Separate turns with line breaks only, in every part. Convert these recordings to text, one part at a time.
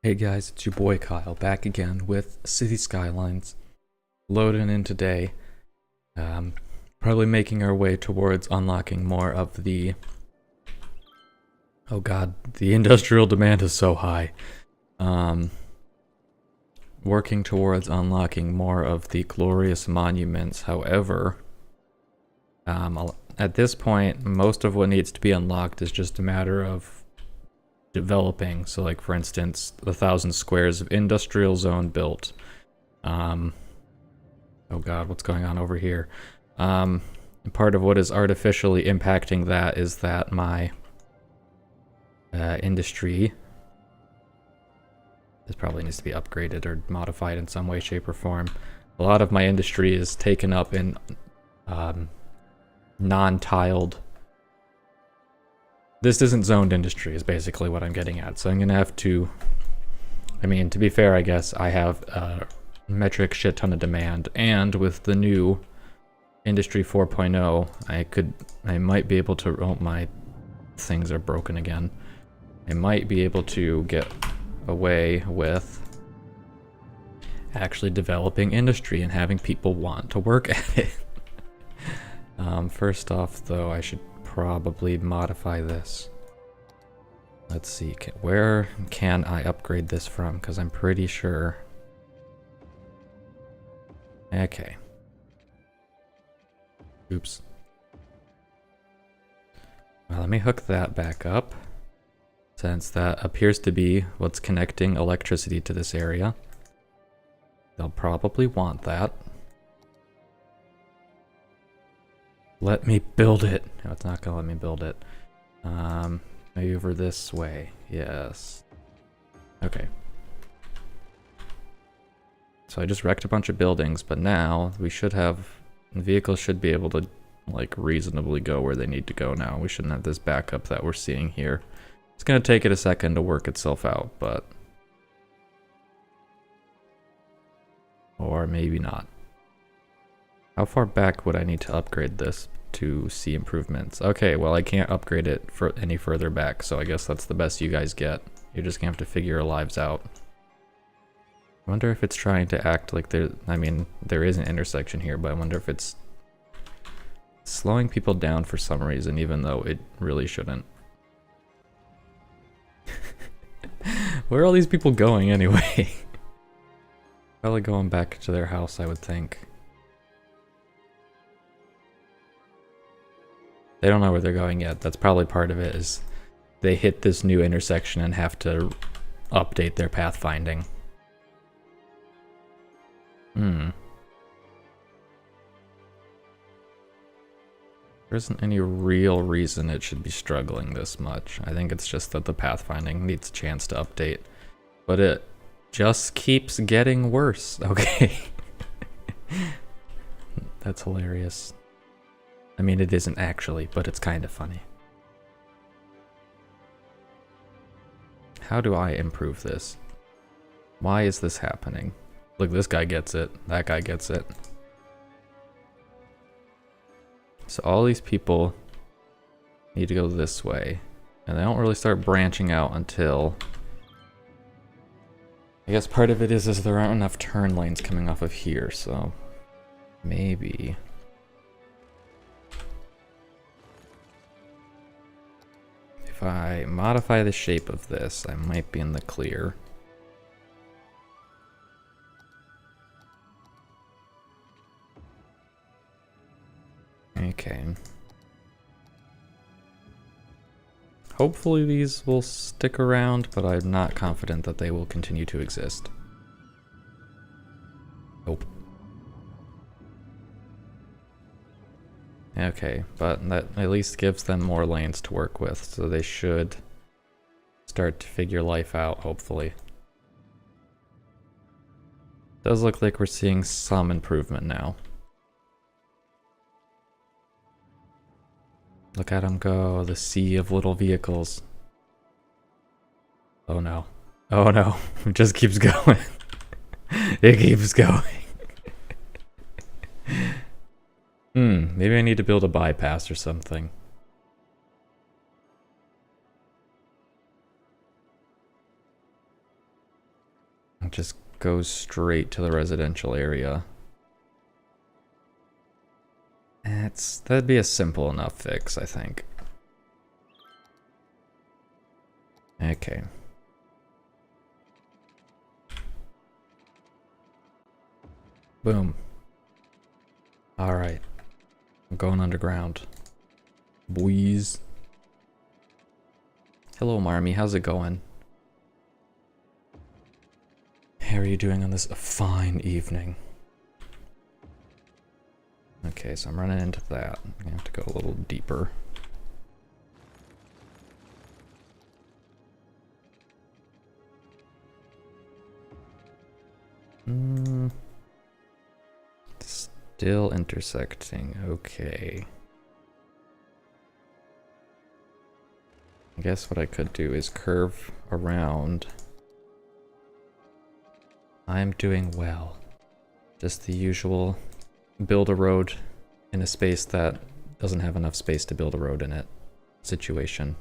Hey guys, it's your boy Kyle back again with City Skylines. Loading in today. Probably making our way towards unlocking more of the... Oh god, the industrial demand is so high. Working towards unlocking more of the glorious monuments. However, at this point, most of what needs to be unlocked is just a matter of developing. So like for instance, 1,000 squares of industrial zone built. Oh god, what's going on over here? Part of what is artificially impacting that is that my industry, this probably needs to be upgraded or modified in some way, shape, or form. A lot of my industry is taken up in non-tiled. This isn't zoned industry is basically what I'm getting at. So I'm gonna have to, I mean, to be fair, I guess I have a metric shit ton of demand, and with the new Industry 4.0, I might be able to, oh, my things are broken again. I might be able to get away with actually developing industry and having people want to work at it. First off, though, I should probably modify this. Let's see, where can I upgrade this from? Because I'm pretty sure... Okay. Oops. Well, let me hook that back up, since that appears to be what's connecting electricity to this area. They'll probably want that. Let me build it. No, it's not gonna let me build it. Maybe over this way. Yes. Okay. So I just wrecked a bunch of buildings, but now we should have... The vehicles should be able to, like, reasonably go where they need to go now. We shouldn't have this backup that we're seeing here. It's gonna take it a second to work itself out, but... Or maybe not. How far back would I need to upgrade this to see improvements? Okay, well I can't upgrade it for any further back, so I guess that's the best you guys get. You're just gonna have to figure your lives out. I wonder if it's trying to act like there... I mean, there is an intersection here, but I wonder if it's slowing people down for some reason, even though it really shouldn't. Where are all these people going anyway? Probably going back to their house, I would think. They don't know where they're going yet. That's probably part of it, is they hit this new intersection and have to update their pathfinding. There isn't any real reason it should be struggling this much. I think it's just that the pathfinding needs a chance to update. But it just keeps getting worse. Okay. That's hilarious. I mean, it isn't actually, but it's kind of funny. How do I improve this? Why is this happening? Look, this guy gets it. That guy gets it. So all these people need to go this way. And they don't really start branching out until... I guess part of it is there aren't enough turn lanes coming off of here, so... Maybe... If I modify the shape of this, I might be in the clear. Okay. Hopefully these will stick around, but I'm not confident that they will continue to exist. Nope. Okay, but that at least gives them more lanes to work with, so they should start to figure life out, hopefully. Does look like we're seeing some improvement now. Look at them go, the sea of little vehicles. Oh no. Oh no, it just keeps going. It keeps going. Maybe I need to build a bypass or something. just goes straight to the residential area. That'd be a simple enough fix, I think. Okay. Boom. Alright. I'm going underground. Boys. Hello, Marmy. How's it going? How are you doing on this fine evening? Okay, so I'm running into that. I'm gonna have to go a little deeper. Still intersecting. Okay. I guess what I could do is curve around. I'm doing well. Just the usual build a road in a space that doesn't have enough space to build a road in it situation.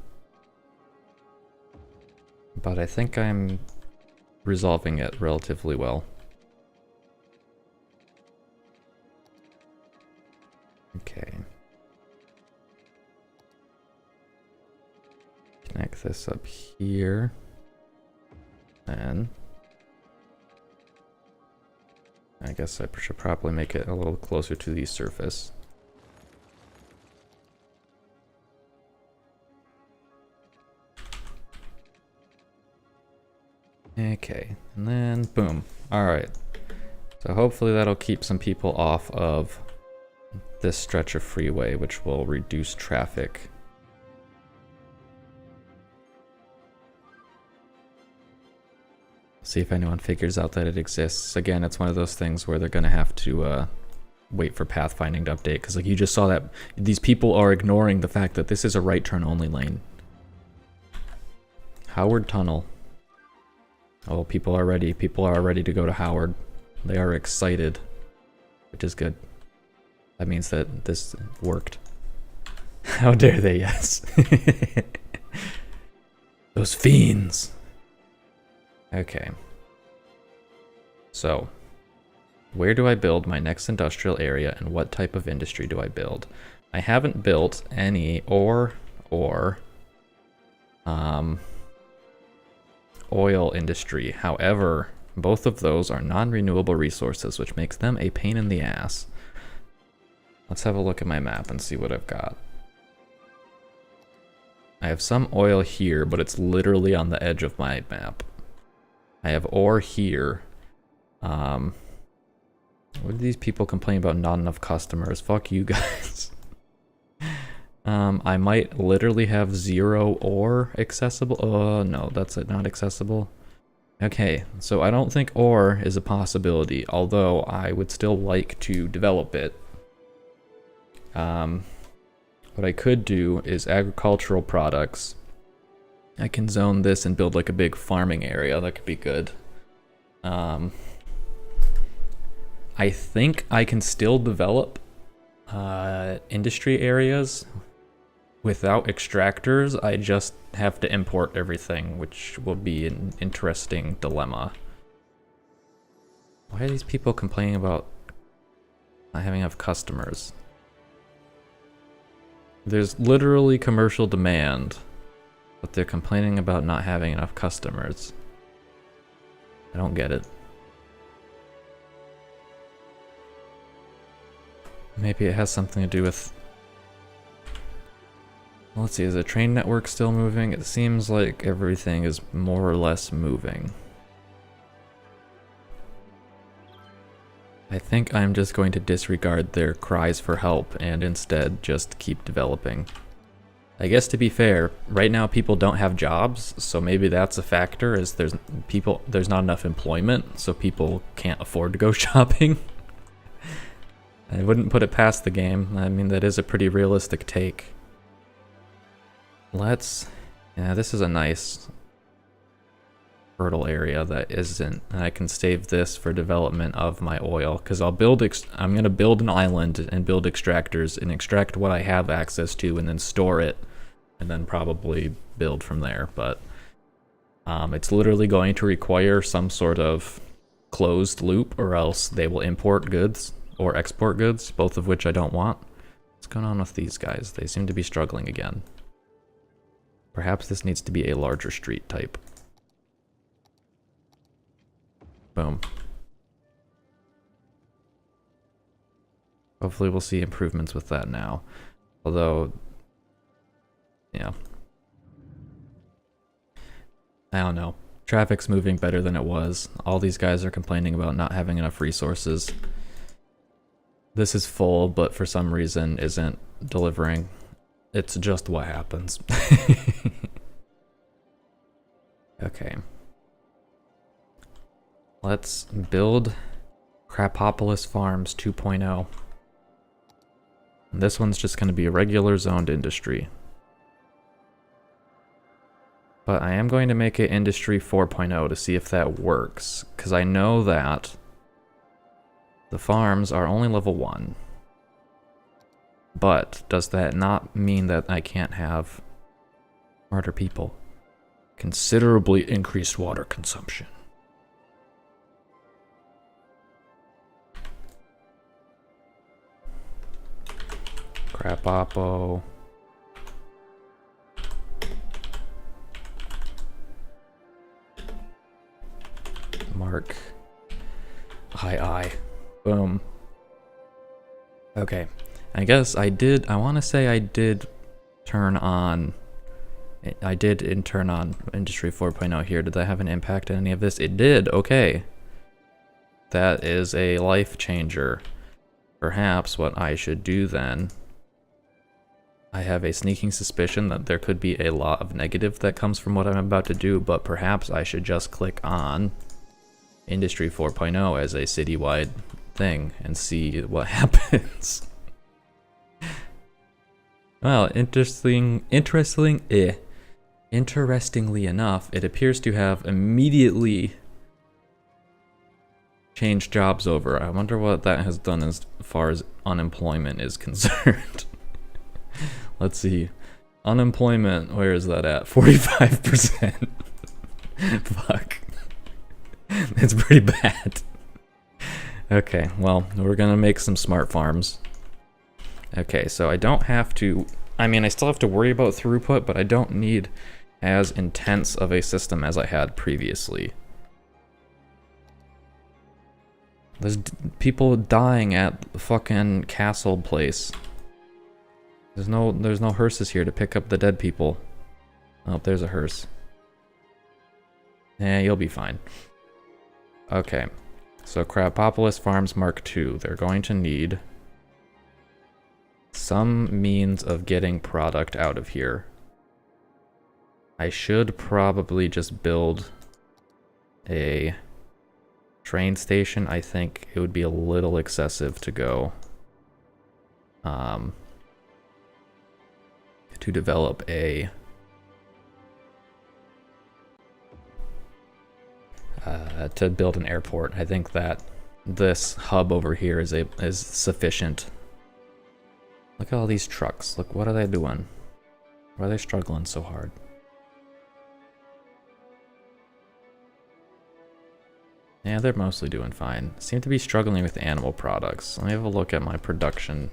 But I think I'm resolving it relatively well. Okay. Connect this up here. And I guess I should probably make it a little closer to the surface. Okay, and then boom. Alright. So hopefully that'll keep some people off of this stretch of freeway, which will reduce traffic. See if anyone figures out that it exists. Again, it's one of those things where they're gonna have to wait for pathfinding to update, because like you just saw that these people are ignoring the fact that this is a right turn only lane. Howard Tunnel. Oh, people are ready to go to Howard. They are excited, which is good. That means that this worked. How dare they, yes. Those fiends. Okay. So, where do I build my next industrial area, and what type of industry do I build? I haven't built any or oil industry. However, both of those are non-renewable resources, which makes them a pain in the ass. Let's have a look at my map and see what I've got. I have some oil here, but it's literally on the edge of my map. I have ore here. What do these people complain about? Not enough customers. Fuck you guys. I might literally have 0 ore accessible. No, that's not accessible. Okay, so I don't think ore is a possibility, although I would still like to develop it. What I could do is agricultural products. I can zone this and build like a big farming area. That could be good. I think I can still develop industry areas without extractors. I just have to import everything, which will be an interesting dilemma. Why are these people complaining about not having enough customers? There's literally commercial demand, but they're complaining about not having enough customers. I don't get it. Maybe it has something to do with... Well, let's see, is the train network still moving? It seems like everything is more or less moving. I think I'm just going to disregard their cries for help and instead just keep developing. I guess to be fair, right now people don't have jobs, so maybe that's a factor, is there's not enough employment, so people can't afford to go shopping. I wouldn't put it past the game. I mean, that is a pretty realistic take. Yeah, this is a nice fertile area that isn't, and I can save this for development of my oil, because I'm going to build an island and build extractors and extract what I have access to and then store it and then probably build from there. But It's literally going to require some sort of closed loop, or else they will import goods or export goods, both of which I don't want. What's going on with these guys? They seem to be struggling again. Perhaps this needs to be a larger street type. Boom. Hopefully we'll see improvements with that now. Although, yeah. I don't know. Traffic's moving better than it was. All these guys are complaining about not having enough resources. This is full, but for some reason isn't delivering. It's just what happens. Okay. Let's build Crapopolis Farms 2.0. This one's just going to be a regular zoned industry. But I am going to make it Industry 4.0 to see if that works, because I know that the farms are only level 1. But does that not mean that I can't have smarter people? Considerably increased water consumption. Crapopo. Mark. I. Boom. Okay. I guess I want to say I did turn on Industry 4.0 here. Did that have an impact on any of this? It did. Okay. That is a life changer. Perhaps what I should do then, I have a sneaking suspicion that there could be a lot of negative that comes from what I'm about to do, but perhaps I should just click on Industry 4.0 as a citywide thing and see what happens. Well, interestingly enough, it appears to have immediately changed jobs over. I wonder what that has done as far as unemployment is concerned. Let's see. Unemployment, where is that at? 45%. Fuck. That's pretty bad. Okay, well, we're gonna make some smart farms. Okay, so I don't have to... I mean, I still have to worry about throughput, but I don't need as intense of a system as I had previously. There's people dying at the fucking castle place. There's no hearses here to pick up the dead people. Oh, there's a hearse. Eh, you'll be fine. Okay, so Crapopolis Farms Mk.II. They're going to need some means of getting product out of here. I should probably just build a train station. I think it would be a little excessive to go to develop a to build an airport. I think that this hub over here is sufficient. Look at all these trucks. Look, what are they doing? Why are they struggling so hard? Yeah, they're mostly doing fine. Seem to be struggling with animal products. Let me have a look at my production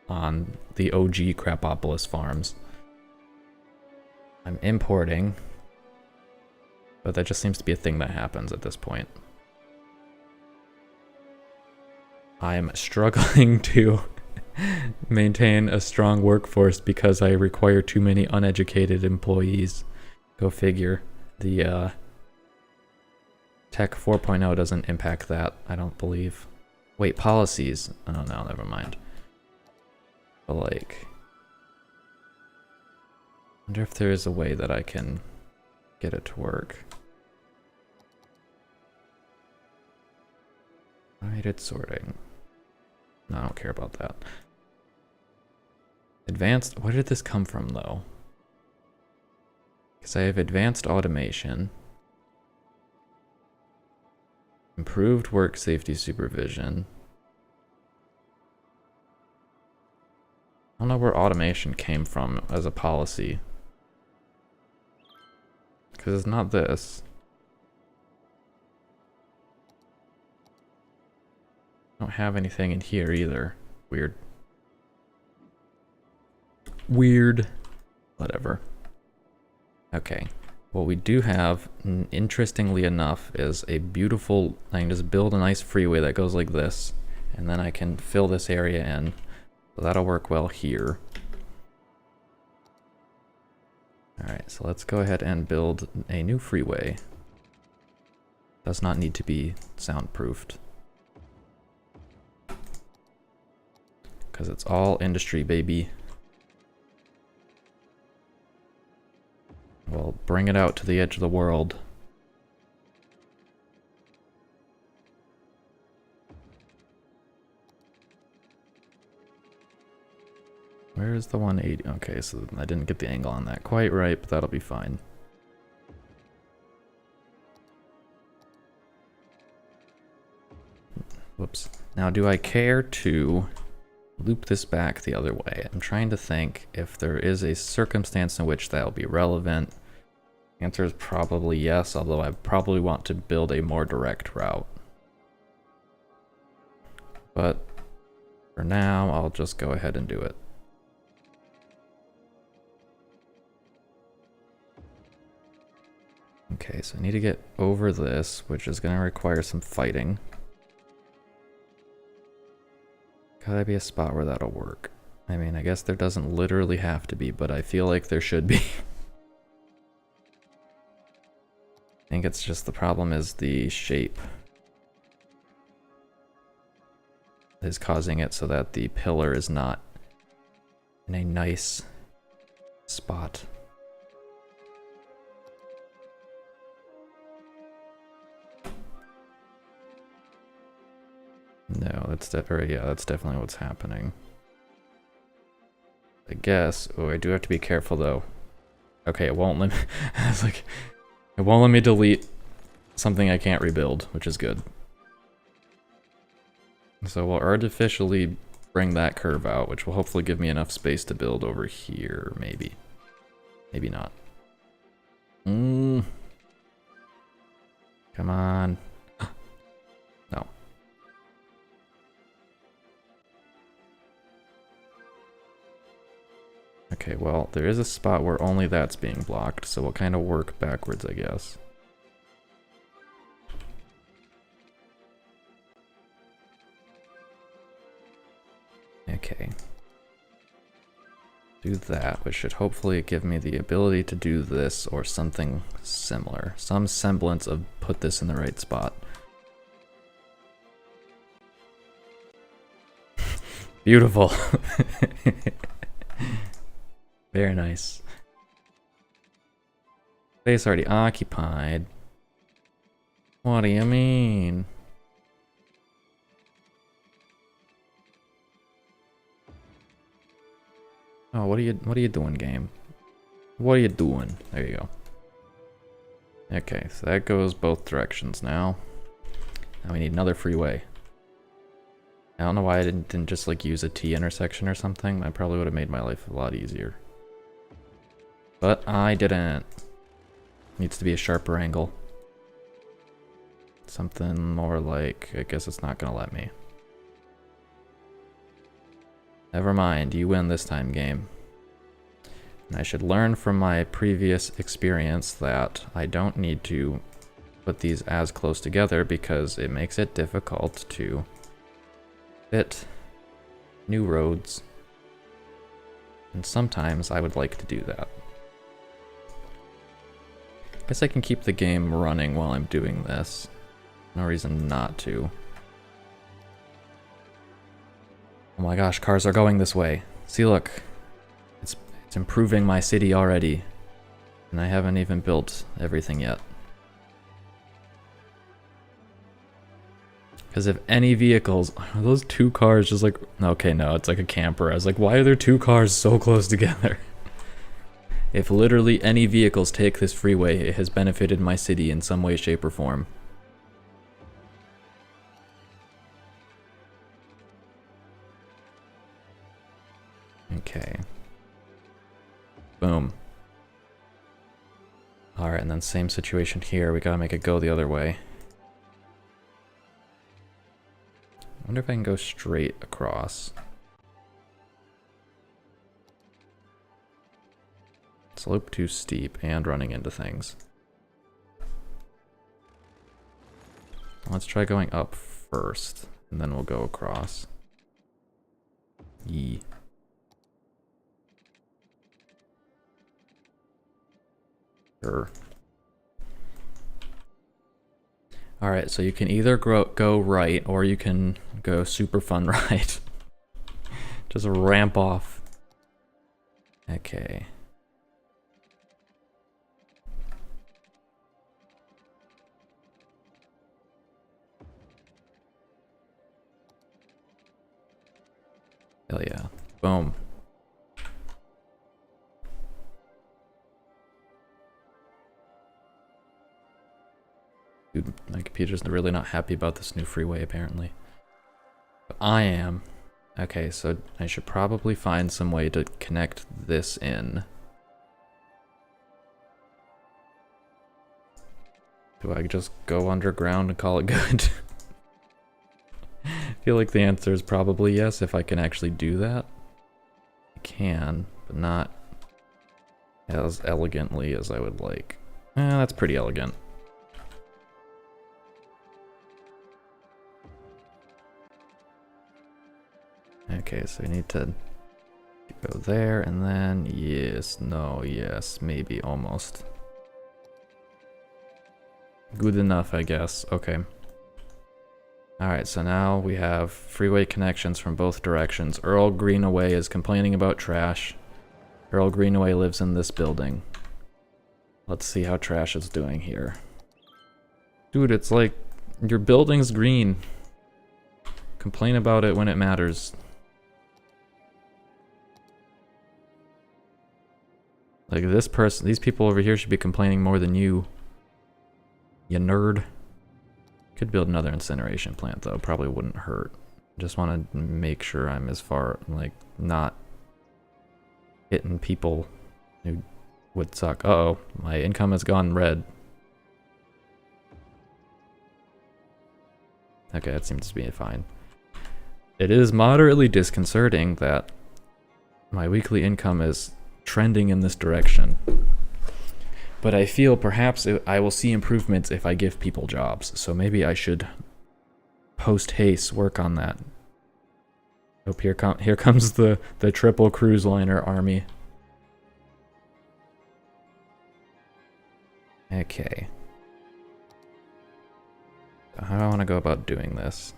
on the OG Crapopolis farms. I'm importing, but that just seems to be a thing that happens at this point. I'm struggling to maintain a strong workforce because I require too many uneducated employees. Go figure. The Tech 4.0 doesn't impact that, I don't believe. Wait, policies. Oh no, never mind. But like, I wonder if there is a way that I can get it to work. Automated sorting. No, I don't care about that. Advanced, where did this come from though? Because I have advanced automation. Improved work safety supervision. I don't know where automation came from as a policy. Because it's not this. I don't have anything in here either. Weird. Weird. Whatever. Okay. What we do have, interestingly enough, is a beautiful... I can just build a nice freeway that goes like this. And then I can fill this area in. So that'll work well here. Alright, so let's go ahead and build a new freeway. Does not need to be soundproofed. Because it's all industry, baby. Well, bring it out to the edge of the world. Where is the 180? Okay, so I didn't get the angle on that quite right, but that'll be fine. Whoops. Now, do I care to loop this back the other way? I'm trying to think if there is a circumstance in which that'll be relevant. The answer is probably yes, although I probably want to build a more direct route. But for now, I'll just go ahead and do it. Okay, so I need to get over this, which is going to require some fighting. Gotta be a spot where that'll work. I mean, I guess there doesn't literally have to be, but I feel like there should be. I think it's just the problem is the shape is causing it so that the pillar is not in a nice spot. No, that's that's definitely what's happening. I guess. Oh, I do have to be careful though. Okay, it won't let me. I was like, it won't let me delete something I can't rebuild, which is good. So we'll artificially bring that curve out, which will hopefully give me enough space to build over here, maybe. Maybe not. Come on. No. Okay, well, there is a spot where only that's being blocked, so we'll kind of work backwards, I guess. Okay. Do that, which should hopefully give me the ability to do this or something similar. Some semblance of put this in the right spot. Beautiful. Very nice. Space already occupied. What do you mean? Oh, what are you doing, game? What are you doing? There you go. Okay, so that goes both directions now. Now we need another freeway. I don't know why I didn't just like use a T intersection or something. That probably would have made my life a lot easier. But I didn't. Needs to be a sharper angle. Something more like, I guess it's not gonna let me. Never mind, you win this time, game. And I should learn from my previous experience that I don't need to put these as close together because it makes it difficult to fit new roads. And sometimes I would like to do that. Guess I can keep the game running while I'm doing this. No reason not to. Oh my gosh, cars are going this way. See, look. It's improving my city already. And I haven't even built everything yet. Because if any vehicles... Are those two cars just like... Okay, no, it's like a camper. I was like, why are there two cars so close together? If literally any vehicles take this freeway, it has benefited my city in some way, shape, or form. Okay. Boom. Alright, and then same situation here. We gotta make it go the other way. I wonder if I can go straight across. Slope too steep and running into things. Let's try going up first, and then we'll go across. Yee. Sure. Alright, so you can either go right, or you can go super fun right. Just ramp off. Okay. Hell yeah. Boom. Dude, my computer's really not happy about this new freeway, apparently. But I am. Okay, so I should probably find some way to connect this in. Do I just go underground and call it good? I feel like the answer is probably yes, if I can actually do that. I can, but not as elegantly as I would like. That's pretty elegant. Okay, so we need to go there, and then yes, no, yes, maybe, almost. Good enough, I guess. Okay. Alright, so now we have freeway connections from both directions. Earl Greenaway is complaining about trash. Earl Greenaway lives in this building. Let's see how trash is doing here. Dude, it's like, your building's green. Complain about it when it matters. Like this person, these people over here should be complaining more than you. You nerd. Could build another incineration plant though, probably wouldn't hurt. Just want to make sure I'm as far, like, not hitting people who would suck. Uh-oh, my income has gone red. Okay, that seems to be fine. It is moderately disconcerting that my weekly income is trending in this direction. But I feel perhaps I will see improvements if I give people jobs, so maybe I should post-haste work on that. Oh, here comes the triple cruise liner army. Okay. So how do I want to go about doing this?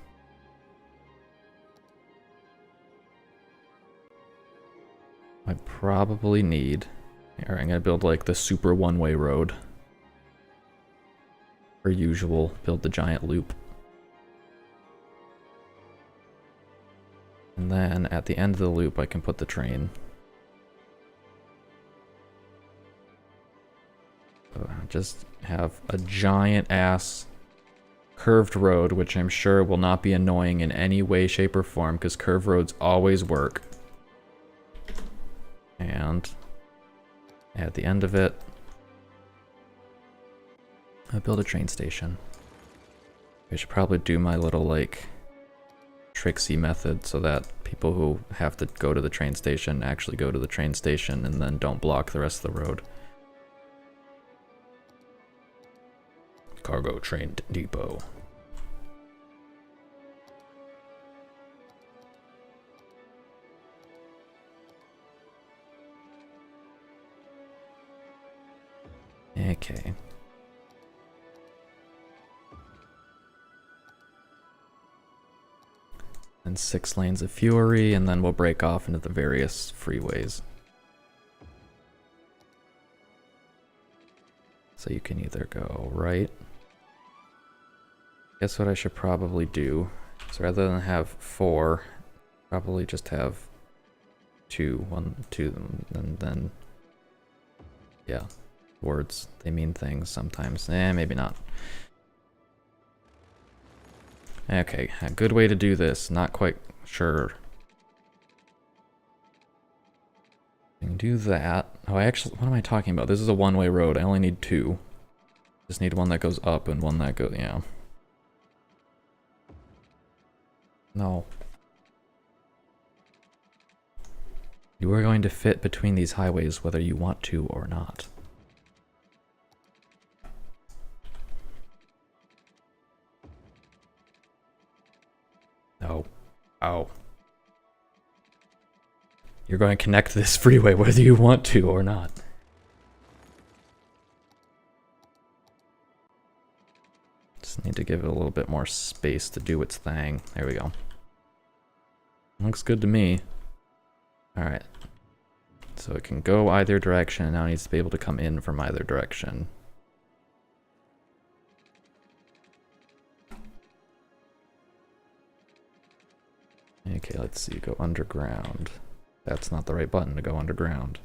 I probably need... Alright, I'm gonna build like the super one-way road. Per usual, build the giant loop. And then at the end of the loop I can put the train. So just have a giant ass curved road, which I'm sure will not be annoying in any way, shape, or form, because curved roads always work. And at the end of it, I'll build a train station. I should probably do my little, like, tricksy method so that people who have to go to the train station actually go to the train station and then don't block the rest of the road. Cargo train depot. Okay. And 6 lanes of fury, and then we'll break off into the various freeways. So you can either go right. Guess what I should probably do is rather than have 4, probably just have 2, 1, 2, and then, yeah. Words, they mean things sometimes. Maybe not. Okay, a good way to do this. Not quite sure. I can do that. Oh, what am I talking about? This is a one-way road. I only need two. Just need one that goes up and one that goes, yeah. No. You are going to fit between these highways whether you want to or not. No. Oh. You're going to connect this freeway whether you want to or not. Just need to give it a little bit more space to do its thing. There we go. Looks good to me. Alright. So it can go either direction, and now it needs to be able to come in from either direction. Okay, let's see, go underground. That's not the right button to go underground.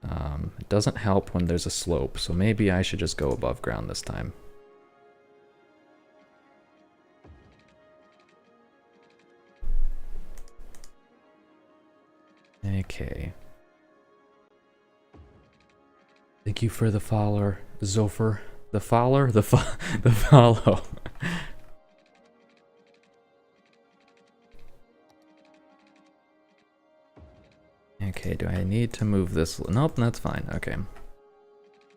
It doesn't help when there's a slope, so maybe I should just go above ground this time. Okay. Thank you for the follower, Zopher. The follower? The follow. Okay, do I need to move this? Nope, that's fine. Okay.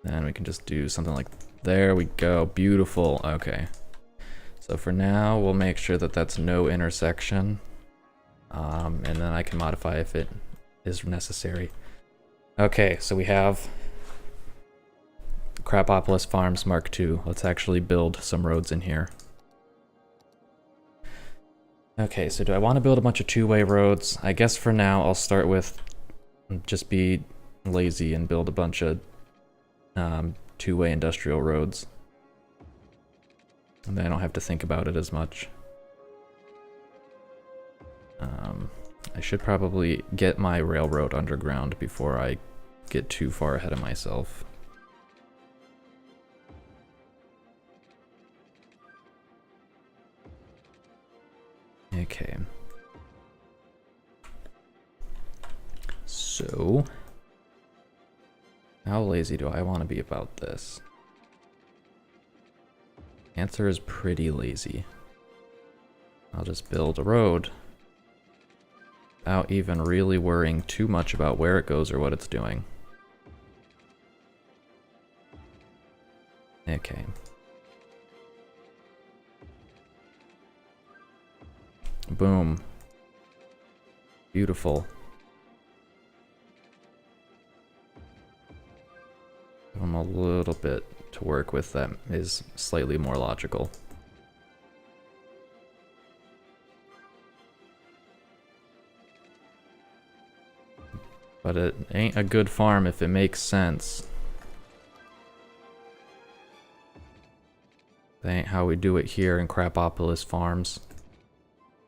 Then we can just do something like, there we go. Beautiful. Okay. So for now, we'll make sure that that's no intersection. And then I can modify if it is necessary. Okay, so we have Crapopolis Farms Mk.II. Let's actually build some roads in here. Okay, so do I want to build a bunch of two-way roads? I guess for now I'll start with just be lazy and build a bunch of two-way industrial roads. And then I don't have to think about it as much. I should probably get my railroad underground before I get too far ahead of myself. Okay. So, how lazy do I want to be about this? Answer is pretty lazy. I'll just build a road without even really worrying too much about where it goes or what it's doing. Okay. Boom. Beautiful. Give them a little bit to work with that is slightly more logical. But it ain't a good farm if it makes sense. That ain't how we do it here in Crapopolis Farms.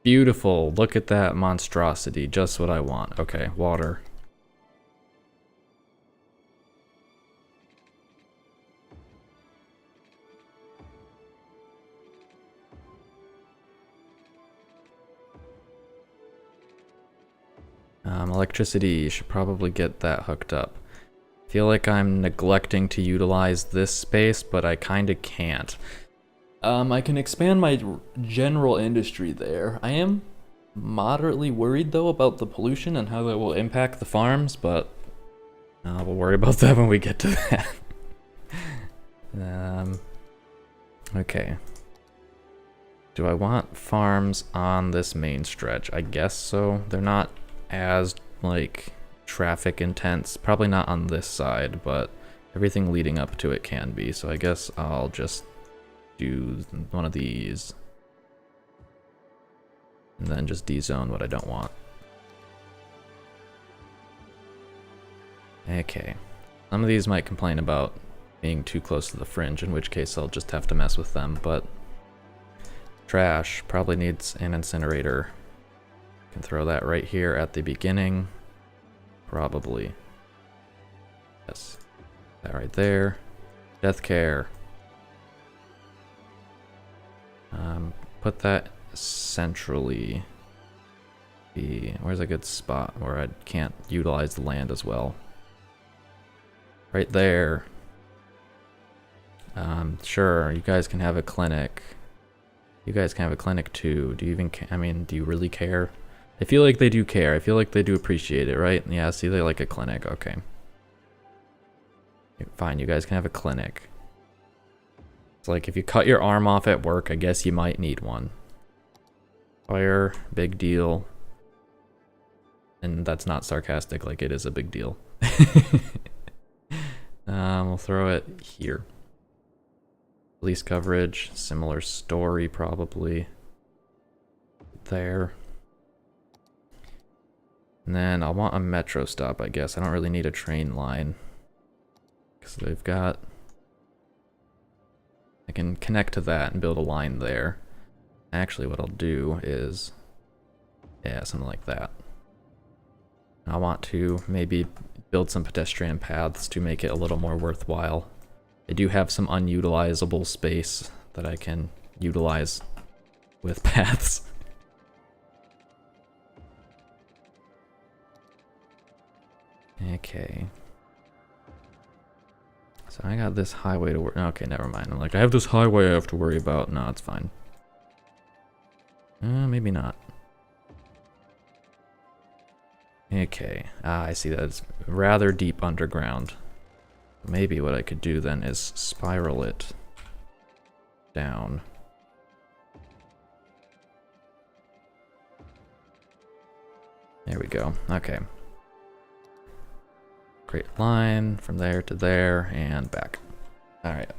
Beautiful. Look at that monstrosity. Just what I want. Okay, water. Electricity. Should probably get that hooked up. Feel like I'm neglecting to utilize this space, but I kinda can't. I can expand my general industry there. I am moderately worried though about the pollution and how that will impact the farms, but we'll worry about that when we get to that. Okay. Do I want farms on this main stretch? I guess so. They're not as like traffic intense. Probably not on this side, but everything leading up to it can be. So I guess I'll just do one of these and then just dezone what I don't want. Okay. Some of these might complain about being too close to the fringe, in which case I'll just have to mess with them, but trash probably needs an incinerator. Can throw that right here at the beginning. Probably. Yes. That right there. Death care. Put that centrally. Where's a good spot where I can't utilize the land as well? Right there. Sure, you guys can have a clinic. You guys can have a clinic too. Do you even I mean, do you really care? I feel like they do care. I feel like they do appreciate it, right? Yeah, see, they like a clinic. Okay. Fine, you guys can have a clinic. It's like if you cut your arm off at work, I guess you might need one. Fire, big deal. And that's not sarcastic, like it is a big deal. We'll throw it here. Police coverage, similar story probably. There. And then I want a metro stop, I guess. I don't really need a train line. Because they've got... I can connect to that and build a line there. Actually, what I'll do is... yeah, something like that. I want to maybe build some pedestrian paths to make it a little more worthwhile. I do have some unutilizable space that I can utilize with paths. Okay. So I got this highway to worry. Okay, never mind. I'm like, I have this highway I have to worry about. No, it's fine. Maybe not. Okay. I see that it's rather deep underground. Maybe what I could do then is spiral it down. There we go. Okay. Great line from there to there and back. Alright.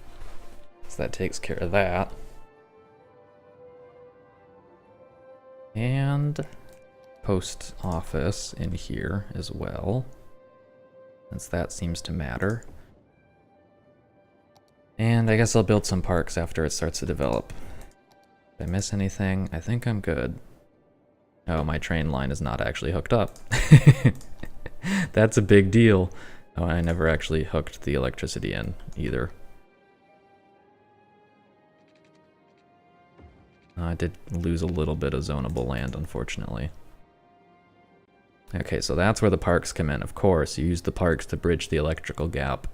So that takes care of that. And post office in here as well, since that seems to matter. And I guess I'll build some parks after it starts to develop. Did I miss anything? I think I'm good. Oh, my train line is not actually hooked up. That's a big deal. Oh, I never actually hooked the electricity in either. I did lose a little bit of zonable land, unfortunately. Okay, so that's where the parks come in. Of course, you use the parks to bridge the electrical gap.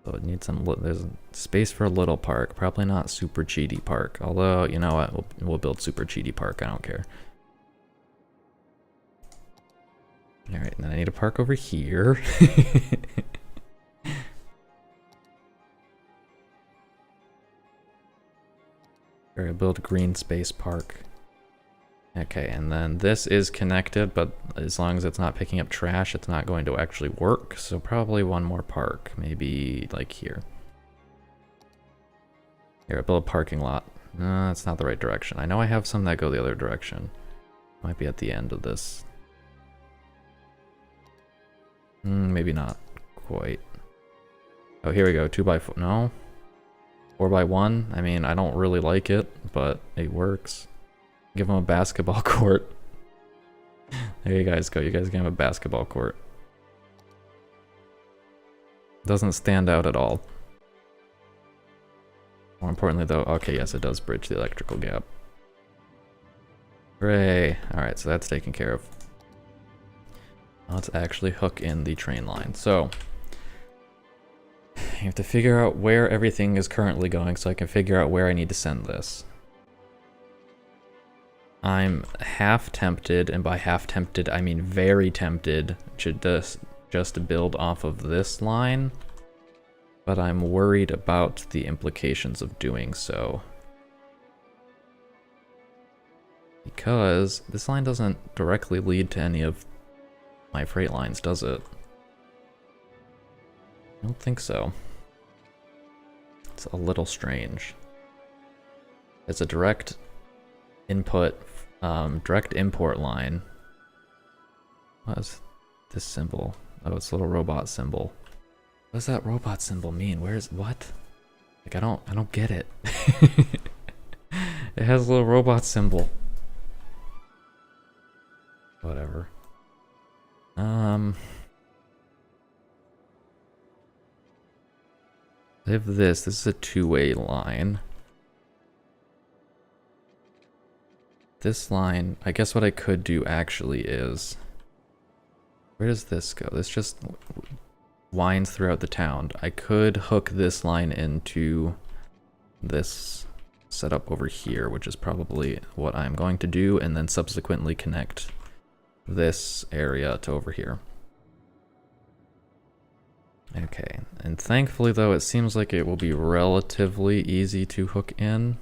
So it needs some. There's space for a little park. Probably not super cheaty park. Although, you know what? We'll build super cheaty park. I don't care. All right, and then I need a park over here. Or build a green space park. Okay, and then this is connected, but as long as it's not picking up trash, it's not going to actually work. So probably one more park, maybe like here. Here, build a parking lot. No, that's not the right direction. I know I have some that go the other direction. Might be at the end of this. Maybe not quite. Oh, here we go. 2x4. No. 4x1. I mean, I don't really like it, but it works. Give them a basketball court. There you guys go. You guys can have a basketball court. Doesn't stand out at all. More importantly, though, okay, yes, it does bridge the electrical gap. Hooray. Alright, so that's taken care of. Let's actually hook in the train line. So, you have to figure out where everything is currently going so I can figure out where I need to send this. I'm half tempted, and by half tempted I mean very tempted, to just build off of this line, but I'm worried about the implications of doing so. Because this line doesn't directly lead to any of my freight lines, does it? I don't think so. It's a little strange. It's a direct input, direct import line. What is this symbol? Oh, it's a little robot symbol. What does that robot symbol mean? Where's what? Like I don't get it. It has a little robot symbol. Whatever. I have this. This is a two-way line. this line, I guess what I could do actually is, where does this go? This just winds throughout the town. I could hook this line into this setup over here, which is probably what I'm going to do, and then subsequently connect this area to over here. Okay, and thankfully though, it seems like it will be relatively easy to hook in,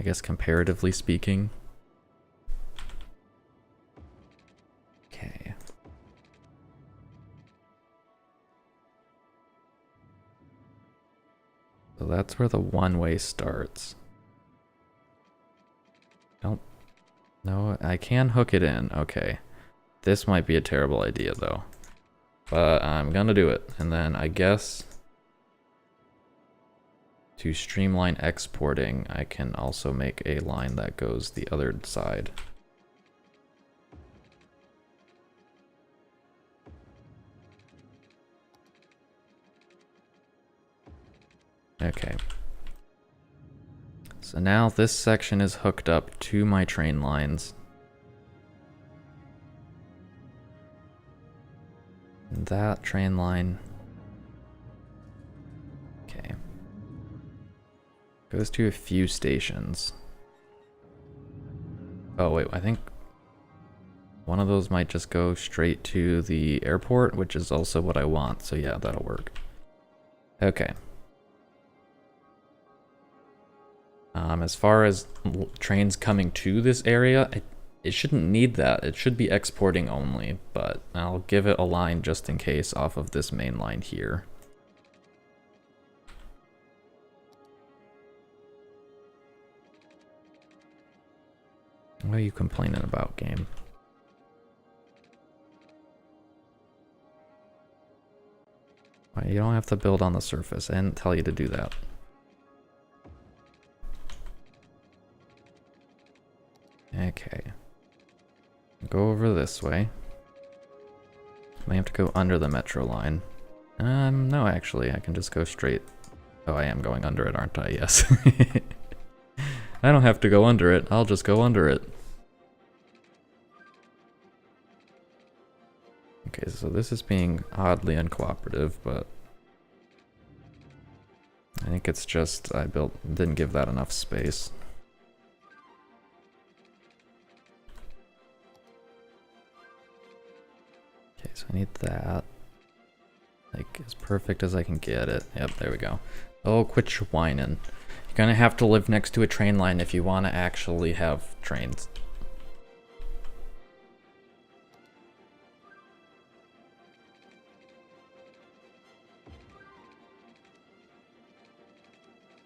I guess comparatively speaking. Okay. So that's where the one-way starts. No, I can hook it in. Okay. This might be a terrible idea though. But I'm gonna do it. And then I guess to streamline exporting, I can also make a line that goes the other side. Okay. So now this section is hooked up to my train lines. And that train line, okay, goes to a few stations. Oh wait, I think one of those might just go straight to the airport, which is also what I want, so yeah, that'll work. Okay. As far as trains coming to this area, it shouldn't need that. It should be exporting only, but I'll give it a line just in case off of this main line here. What are you complaining about, game? Well, you don't have to build on the surface. I didn't tell you to do that. Okay. Go over this way. I have to go under the metro line. No, actually, I can just go straight. Oh, I am going under it, aren't I? Yes. I don't have to go under it. I'll just go under it. Okay, so this is being oddly uncooperative, but I think it's just didn't give that enough space. Okay, so I need that. Like, as perfect as I can get it. Yep, there we go. Oh, quit your whining. You're gonna have to live next to a train line if you want to actually have trains.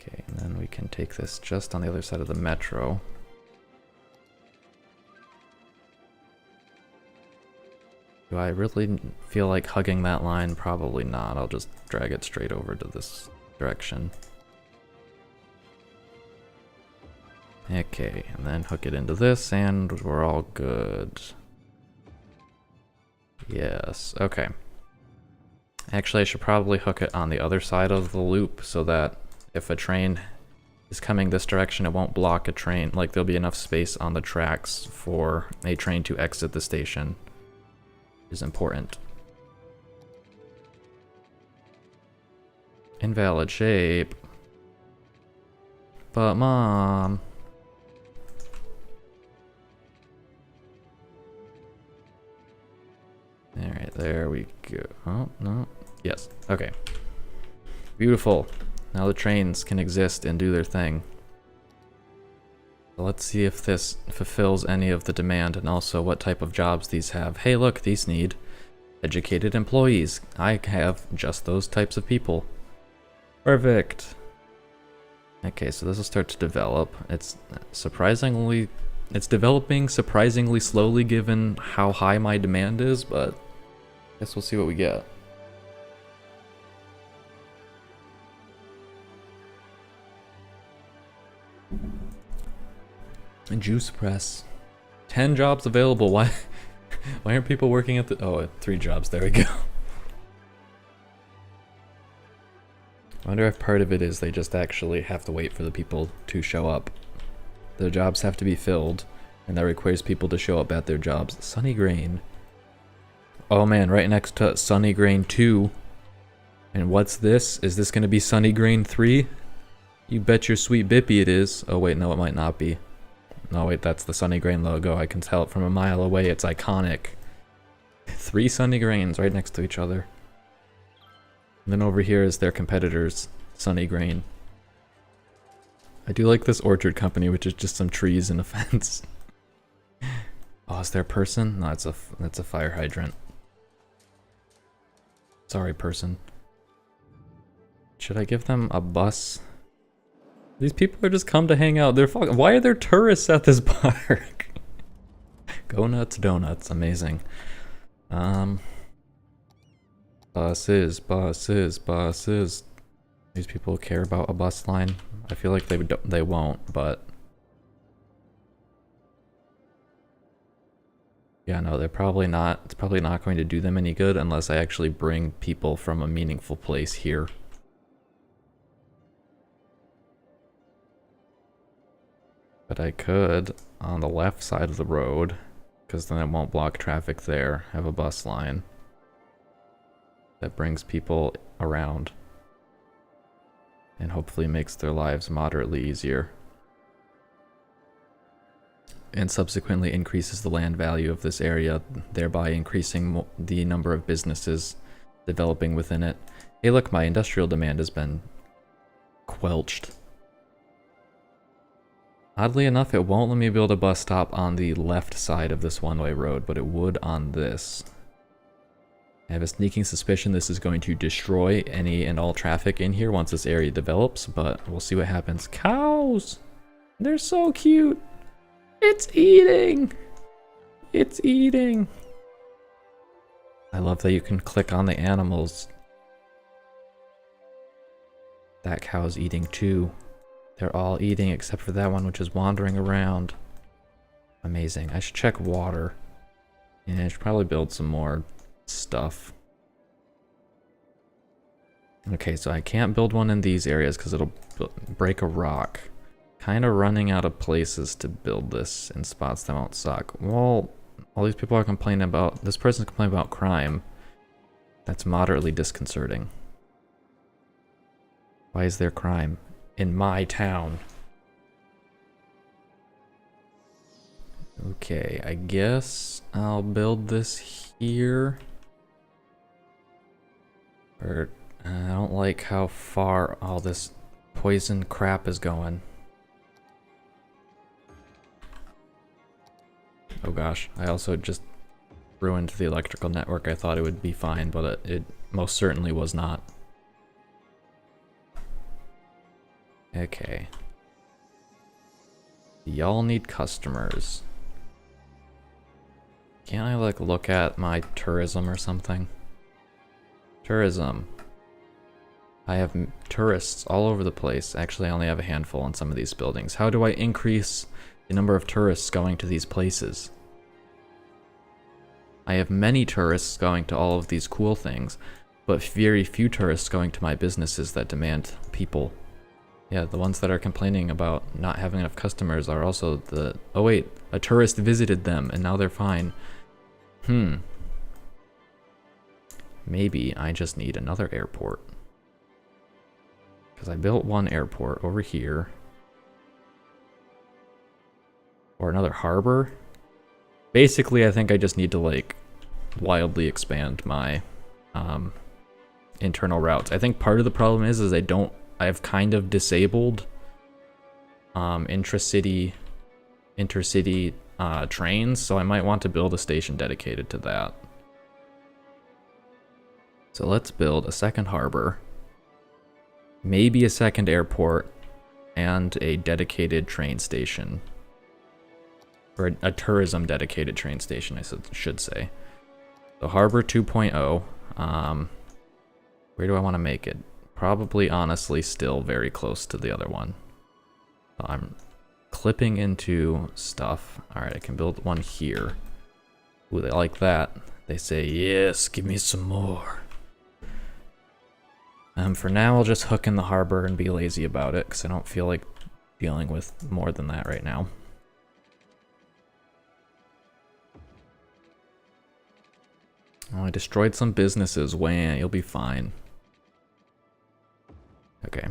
Okay, and then we can take this just on the other side of the metro. Do I really feel like hugging that line? Probably not. I'll just drag it straight over to this direction. Okay, and then hook it into this, and we're all good. Yes, okay. Actually, I should probably hook it on the other side of the loop so that if a train is coming this direction, it won't block a train. Like, there'll be enough space on the tracks for a train to exit the station. Is important. Invalid shape. But Mom. Alright, there we go. Oh, no. Yes, okay. Beautiful. Now the trains can exist and do their thing. Let's see if this fulfills any of the demand and also what type of jobs these have. Hey look, these need educated employees. I have just those types of people. Perfect. Okay, so this will start to develop. It's developing surprisingly slowly given how high my demand is, but I guess we'll see what we get. Juice press. 10 jobs available. Why aren't people working at the... Oh, 3 jobs. There we go. I wonder if part of it is they just actually have to wait for the people to show up. The jobs have to be filled, And that requires people to show up at their jobs. Sunny Grain. Oh man, right next to Sunny Grain 2. And what's this? Is this going to be Sunny Grain 3? You bet your sweet bippy it is. Oh wait, no, it might not be. No wait, that's the Sunny Grain logo. I can tell it from a mile away. It's iconic. 3 Sunny Grains right next to each other. And then over here is their competitors, Sunny Grain. I do like this orchard company, which is just some trees and a fence. Oh, is there a person? No, that's a fire hydrant. Sorry, person. Should I give them a bus? These people are just come to hang out. They're fucking. Why are there tourists at this park? Go nuts, donuts. Amazing. Buses. These people care about a bus line. I feel like they won't, but yeah, no, they're probably not. It's probably not going to do them any good unless I actually bring people from a meaningful place here. But I could, on the left side of the road, because then it won't block traffic there, have a bus line that brings people around and hopefully makes their lives moderately easier. And subsequently increases the land value of this area, thereby increasing the number of businesses developing within it. Hey look, my industrial demand has been quelched. Oddly enough, it won't let me build a bus stop on the left side of this one-way road, but it would on this. I have a sneaking suspicion this is going to destroy any and all traffic in here once this area develops, but we'll see what happens. Cows! They're so cute! It's eating! It's eating! I love that you can click on the animals. That cow's eating too. They're all eating except for that one, which is wandering around. Amazing. I should check water. And I should probably build some more stuff. Okay, so I can't build one in these areas because it'll break a rock. Kind of running out of places to build this in spots that won't suck. Well, all these people are complaining about... This person's complaining about crime. That's moderately disconcerting. Why is there crime? In my town. Okay, I guess I'll build this here. Or I don't like how far all this poison crap is going. Oh gosh, I also just ruined the electrical network. I thought it would be fine, but it most certainly was not. Okay. Y'all need customers. Can't I like look at my tourism or something? Tourism. I have tourists all over the place. Actually, I only have a handful on some of these buildings. How do I increase the number of tourists going to these places? I have many tourists going to all of these cool things, but very few tourists going to my businesses that demand people. Yeah, the ones that are complaining about not having enough customers are also the... Oh wait, a tourist visited them and now they're fine. Maybe I just need another airport. Because I built one airport over here. Or another harbor. Basically, I think I just need to like wildly expand my internal routes. I think part of the problem is I've kind of disabled intercity trains, so I might want to build a station dedicated to that. So let's build a second harbor, maybe a second airport, and a dedicated train station. Or a tourism dedicated train station, I should say. So Harbor 2.0, where do I want to make it? Probably, honestly, still very close to the other one. So I'm clipping into stuff. Alright, I can build one here. Ooh, they like that. They say, yes, give me some more. For now, I'll just hook in the harbor and be lazy about it, because I don't feel like dealing with more than that right now. Oh, I destroyed some businesses. Wah, you'll be fine. Okay.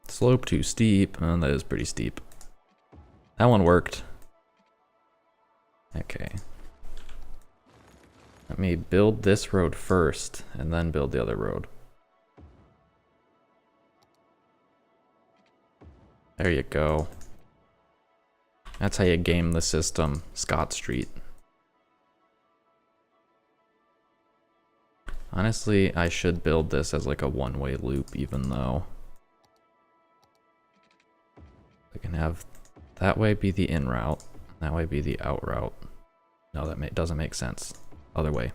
Slope too steep. Oh, that is pretty steep. That one worked. Okay. Let me build this road first, and then build the other road. There you go. That's how you game the system, Scott Street. Honestly, I should build this as like a one-way loop, even though I can have that way be the in route, that way be the out route. No, that doesn't make sense. Other way.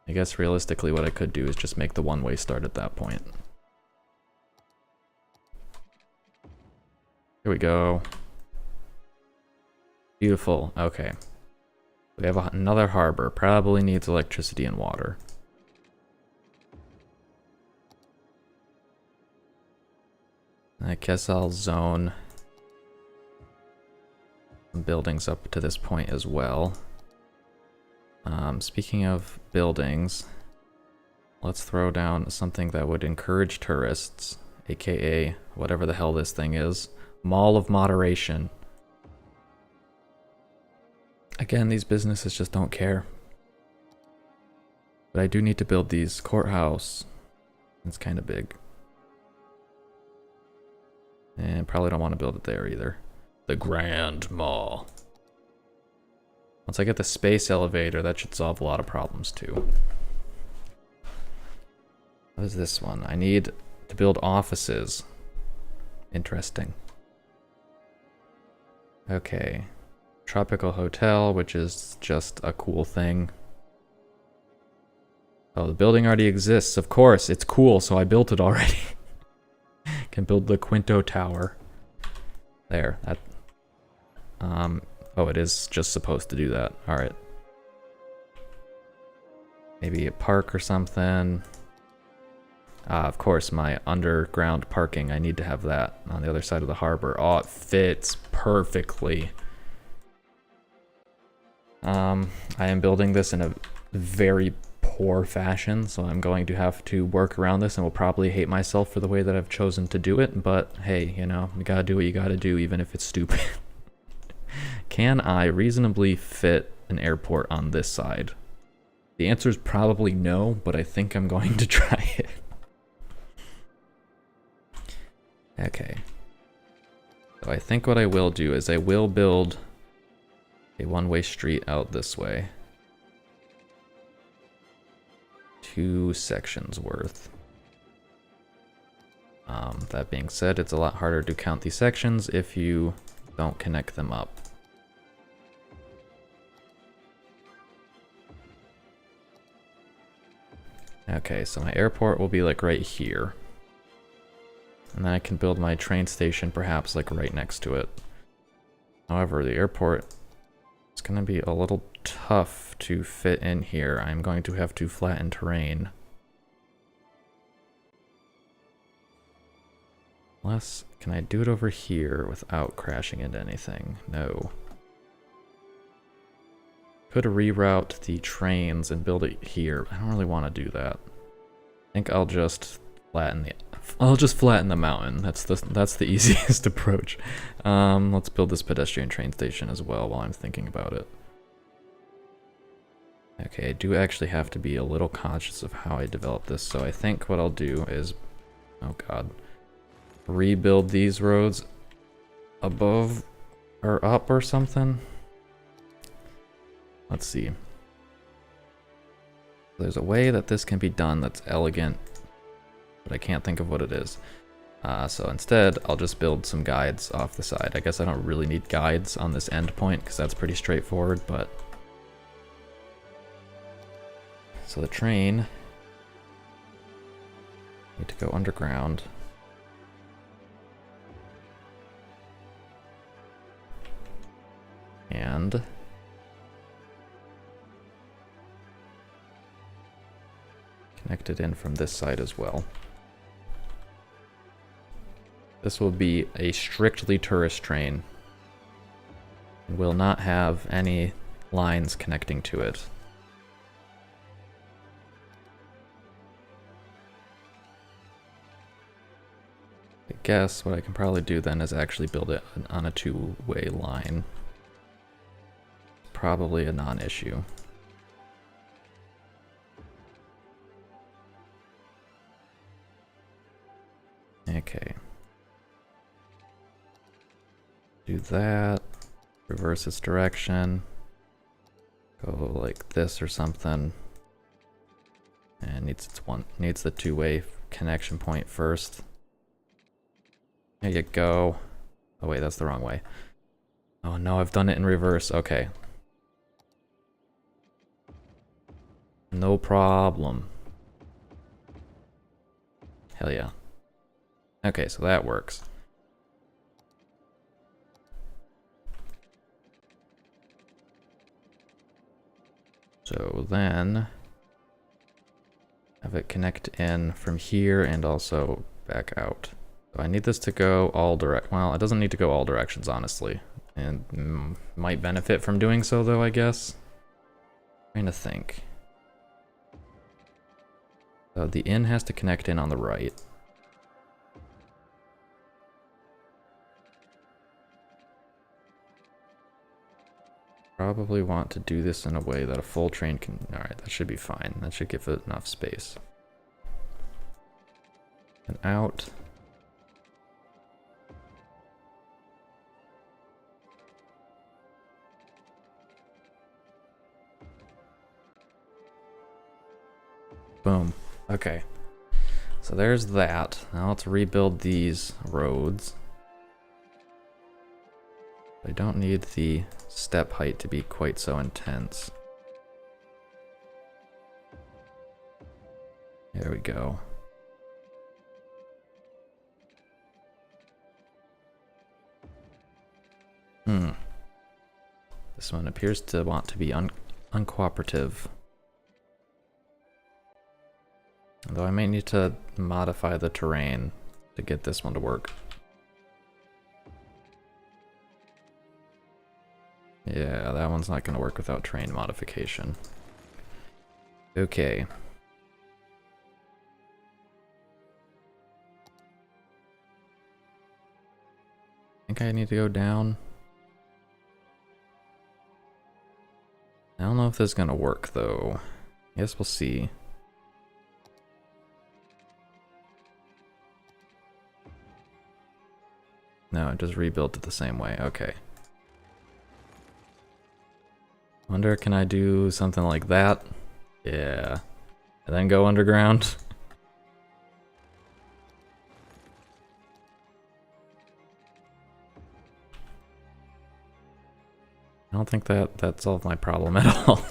I guess realistically what I could do is just make the one-way start at that point. Here we go. Beautiful. Okay. We have another harbor. Probably needs electricity and water. I guess I'll zone buildings up to this point as well. Speaking of buildings, let's throw down something that would encourage tourists, aka whatever the hell this thing is. Mall of Moderation. Again, these businesses just don't care. But I do need to build these. Courthouse. It's kind of big. And probably don't want to build it there either. The Grand Mall. Once I get the space elevator, that should solve a lot of problems too. What is this one? I need to build offices. Interesting. Okay. Tropical Hotel, which is just a cool thing. Oh, the building already exists. Of course, it's cool, so I built it already. Can build the Quinto Tower. There. That. Oh, it is just supposed to do that. All right. Maybe a park or something. Of course, my underground parking. I need to have that on the other side of the harbor. Oh, it fits perfectly. I am building this in a very poor fashion, so I'm going to have to work around this and will probably hate myself for the way that I've chosen to do it, but hey, you know, you gotta do what you gotta do even if it's stupid. Can I reasonably fit an airport on this side? The answer is probably no, but I think I'm going to try it. Okay. So I think what I will do is I will build a one-way street out this way. 2 sections worth. That being said, it's a lot harder to count these sections if you don't connect them up. Okay, so my airport will be like right here. And then I can build my train station perhaps like right next to it. However, the airport is going to be a little tough to fit in here. I'm going to have to flatten terrain. Unless, can I do it over here without crashing into anything? No. Could reroute the trains and build it here. I don't really want to do that. I think I'll just flatten the mountain. That's the easiest approach. Let's build this pedestrian train station as well while I'm thinking about it. Okay, I do actually have to be a little conscious of how I develop this, so I think what I'll do is, oh god, rebuild these roads above or up or something. Let's see. There's a way that this can be done that's elegant, but I can't think of what it is. So instead, I'll just build some guides off the side. I guess I don't really need guides on this end point because that's pretty straightforward, but... So the train... need to go underground. And... connect it in from this side as well. This will be a strictly tourist train. It will not have any lines connecting to it. I guess what I can probably do then is actually build it on a two-way line. Probably a non-issue. Okay. Do that. Reverse its direction. Go like this or something. And needs the two-way connection point first. There you go. Oh wait, that's the wrong way. Oh no, I've done it in reverse. Okay. No problem. Hell yeah. Okay, so that works. So then have it connect in from here and also back out. So I need this to go all well, it doesn't need to go all directions, honestly. And might benefit from doing so though, I guess. Trying to think. So the in has to connect in on the right. Probably want to do this in a way that a full train can... Alright, that should be fine. That should give it enough space. And out. Boom. Okay. So there's that. Now let's rebuild these roads. I don't need the step height to be quite so intense. There we go. This one appears to want to be uncooperative. Although I may need to modify the terrain to get this one to work. Yeah, that one's not going to work without terrain modification. Okay. I think I need to go down. I don't know if this is going to work though. I guess we'll see. No, it just rebuilt it the same way. Okay. Wonder, can I do something like that? Yeah. And then go underground? I don't think that solved my problem at all.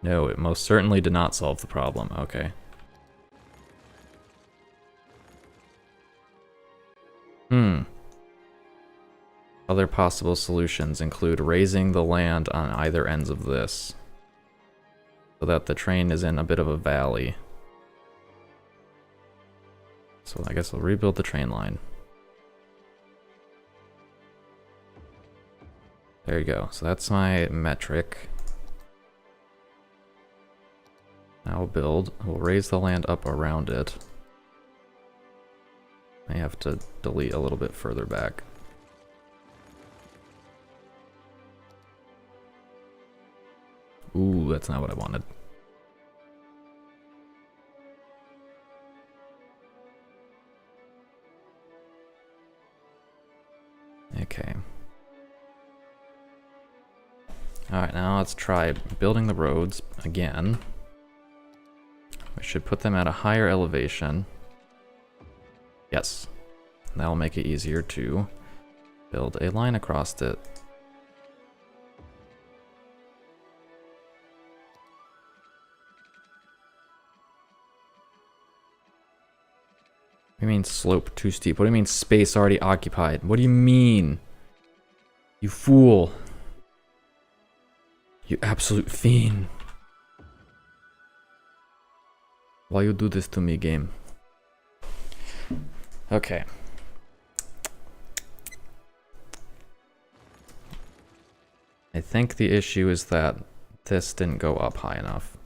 No, it most certainly did not solve the problem. Okay. Other possible solutions include raising the land on either ends of this, so that the train is in a bit of a valley. So I guess we'll rebuild the train line. There you go. So that's my metric. Now we'll raise the land up around it. I have to delete a little bit further back. Ooh, that's not what I wanted. Okay. Alright, now let's try building the roads again. We should put them at a higher elevation. Yes. That'll make it easier to build a line across it. What do you mean slope too steep? What do you mean space already occupied? What do you mean? You fool. You absolute fiend. Why you do this to me, game? Okay. I think the issue is that this didn't go up high enough.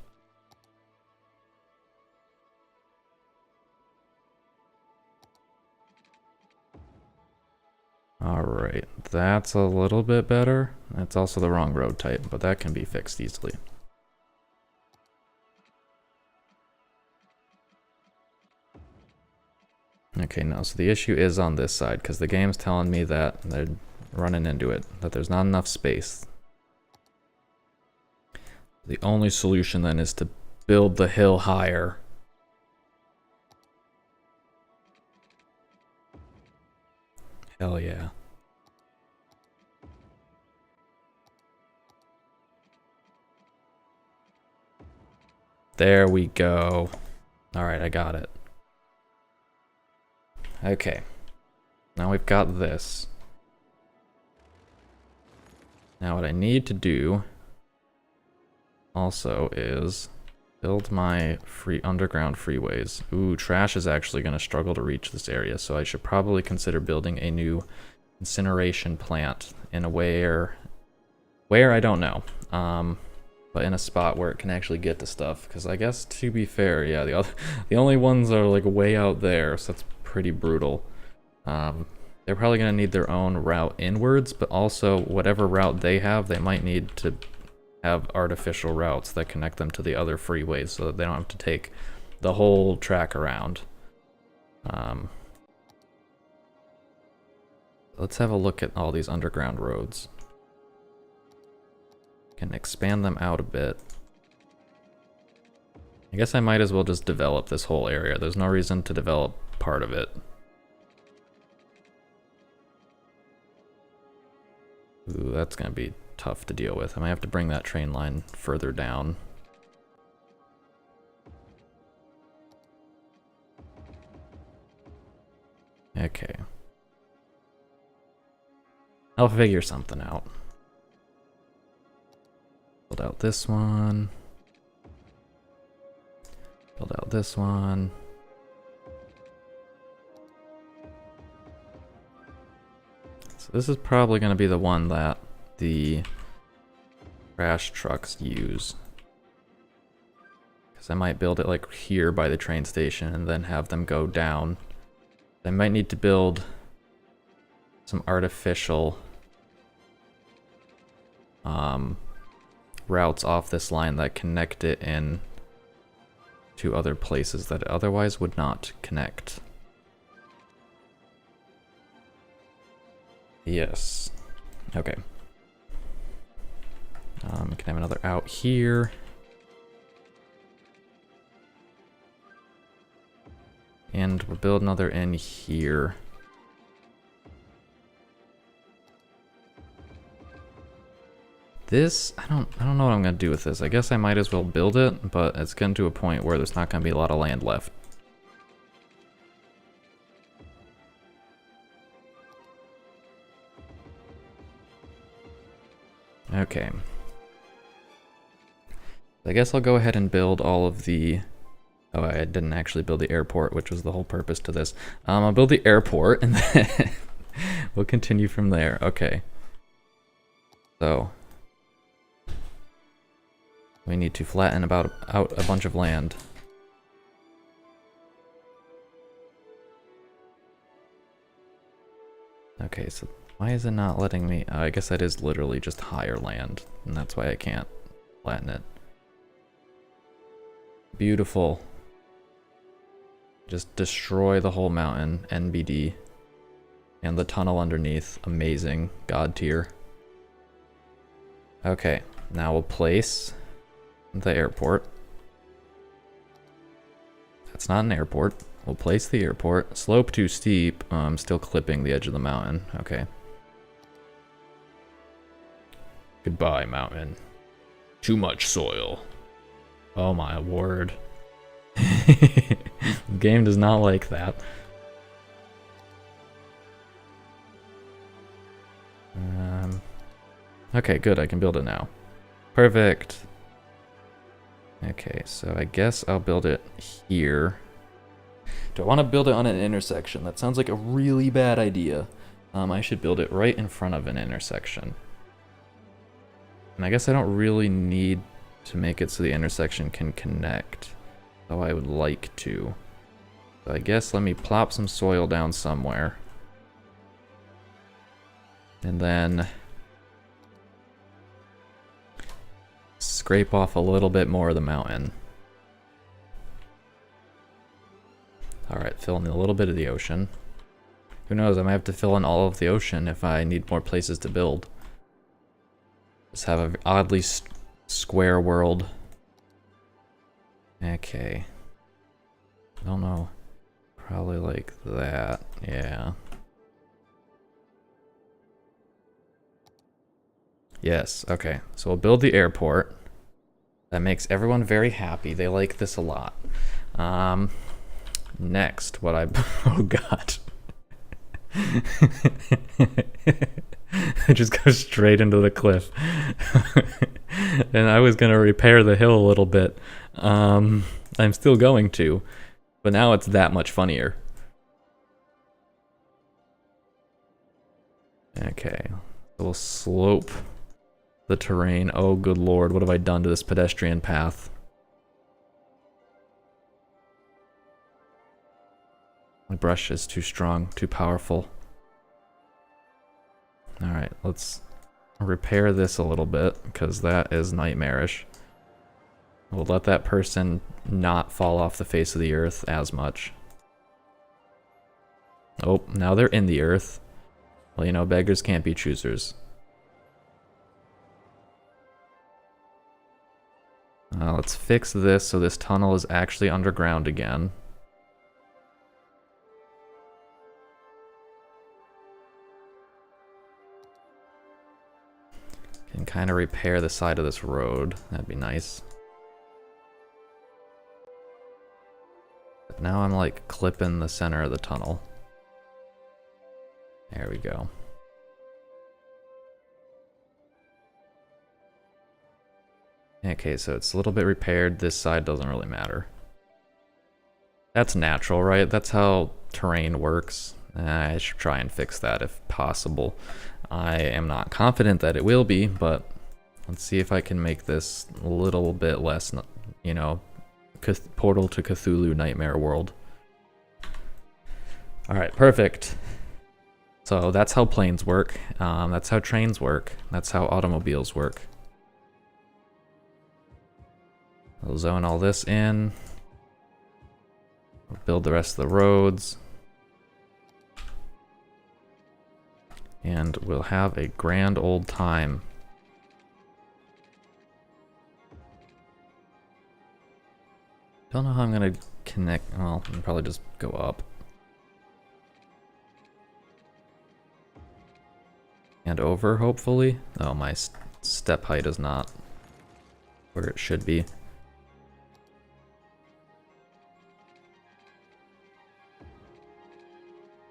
Alright, that's a little bit better. That's also the wrong road type, but that can be fixed easily. Okay, no, so the issue is on this side, because the game's telling me that they're running into it, that there's not enough space. The only solution then is to build the hill higher. Hell yeah. There we go. Alright, I got it. Okay. Now we've got this. Now what I need to do also is build my underground freeways. Ooh, trash is actually going to struggle to reach this area, so I should probably consider building a new incineration plant in a where I don't know, but in a spot where it can actually get to stuff. Because I guess, to be fair, yeah, the only ones are like way out there, so that's pretty brutal. They're probably going to need their own route inwards, but also whatever route they have, they might need to have artificial routes that connect them to the other freeways so that they don't have to take the whole track around. Let's have a look at all these underground roads. Can expand them out a bit. I guess I might as well just develop this whole area. There's no reason to develop part of it. Ooh, that's gonna be tough to deal with. I might have to bring that train line further down. Okay. I'll figure something out. Build out this one. Build out this one. So this is probably going to be the one that the trash trucks use. Because I might build it like here by the train station and then have them go down. I might need to build some artificial routes off this line that connect it in to other places that it otherwise would not connect. Yes. Okay. We can have another out here. And we'll build another in here. This, I don't know what I'm gonna do with this. I guess I might as well build it, but it's getting to a point where there's not gonna be a lot of land left. Okay. I guess I'll go ahead and build all of the... Oh, I didn't actually build the airport, which was the whole purpose to this. I'll build the airport, and then we'll continue from there. Okay. So... we need to flatten out a bunch of land. Okay, so why is it not letting me... I guess that is literally just higher land, and that's why I can't flatten it. Beautiful. Just destroy the whole mountain, NBD. And the tunnel underneath, amazing, God tier. Okay, now we'll place the airport. That's not an airport. We'll place the airport. Slope too steep. I'm still clipping the edge of the mountain. Okay. Goodbye, mountain. Too much soil. Oh my word. The game does not like that. Okay, good. I can build it now. Perfect. Okay, so I guess I'll build it here. Do I want to build it on an intersection? That sounds like a really bad idea. I should build it right in front of an intersection. And I guess I don't really need to make it so the intersection can connect, though I would like to. So I guess let me plop some soil down somewhere. And then scrape off a little bit more of the mountain. Alright, fill in a little bit of the ocean. Who knows, I might have to fill in all of the ocean if I need more places to build. Just have an oddly square world. Okay. I don't know. Probably like that, yeah. Yes, okay. So we'll build the airport. That makes everyone very happy. They like this a lot. Next, what I... Oh god. I just go straight into the cliff. And I was gonna repair the hill a little bit. I'm still going to. But now it's that much funnier. Okay. So we'll slope the terrain. Oh, good lord, what have I done to this pedestrian path? My brush is too strong, too powerful. Alright, let's repair this a little bit, because that is nightmarish. We'll let that person not fall off the face of the earth as much. Oh, now they're in the earth. Well, you know, beggars can't be choosers. Let's fix this so this tunnel is actually underground again. Can kind of repair the side of this road. That'd be nice. But now I'm like clipping the center of the tunnel. There we go. Okay, so it's a little bit repaired. This side doesn't really matter. That's natural, right? That's how terrain works. I should try and fix that if possible. I am not confident that it will be, but let's see if I can make this a little bit less, you know, Portal to Cthulhu Nightmare World. Alright, perfect. So that's how planes work. That's how trains work. That's how automobiles work. We'll zone all this in. We'll build the rest of the roads. And we'll have a grand old time. Don't know how I'm gonna connect. Well, I'll probably just go up. And over, hopefully. Oh, my step height is not where it should be.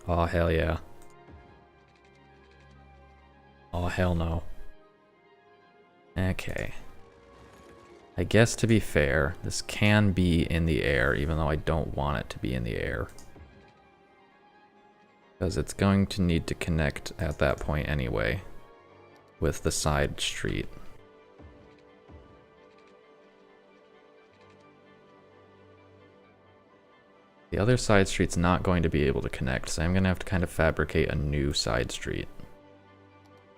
Oh, hell yeah. Oh, hell no. Okay. I guess to be fair, this can be in the air, even though I don't want it to be in the air. Because it's going to need to connect at that point anyway, with the side street. The other side street's not going to be able to connect, so I'm going to have to kind of fabricate a new side street.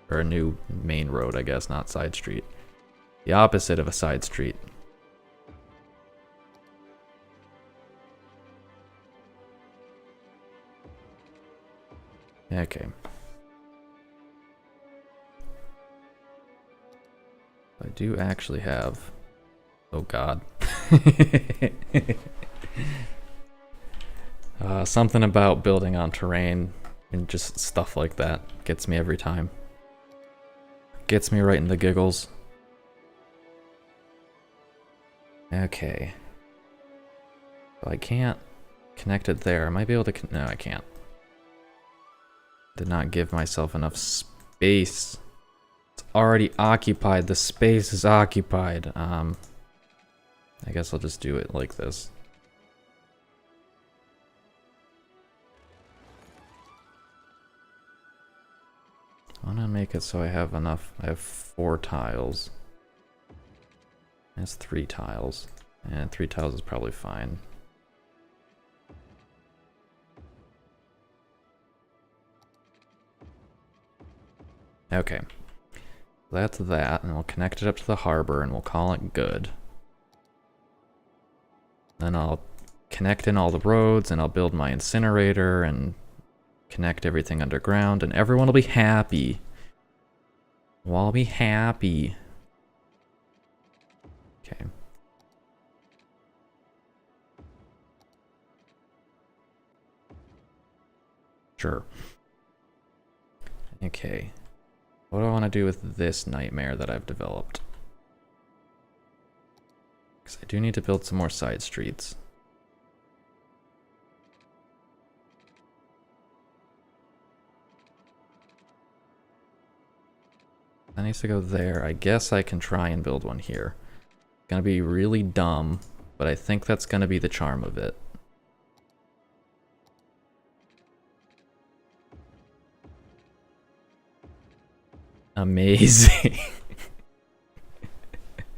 Or a new main road, I guess, not side street. The opposite of a side street. Okay. I do actually have... Oh god. Something about building on terrain and just stuff like that gets me every time. Gets me right in the giggles. Okay. So I can't connect it there. I might be able to... No, I can't. Did not give myself enough space. It's already occupied. The space is occupied. I guess I'll just do it like this. make it so I have enough. I have 4 tiles. That's 3 tiles. And 3 tiles is probably fine. Okay. That's that, and we'll connect it up to the harbor, and we'll call it good. Then I'll connect in all the roads, and I'll build my incinerator, and connect everything underground, and everyone will be happy. We'll all be happy. Okay. Sure. Okay. What do I want to do with this nightmare that I've developed? Because I do need to build some more side streets. That needs to go there. I guess I can try and build one here. It's gonna be really dumb, but I think that's gonna be the charm of it. Amazing.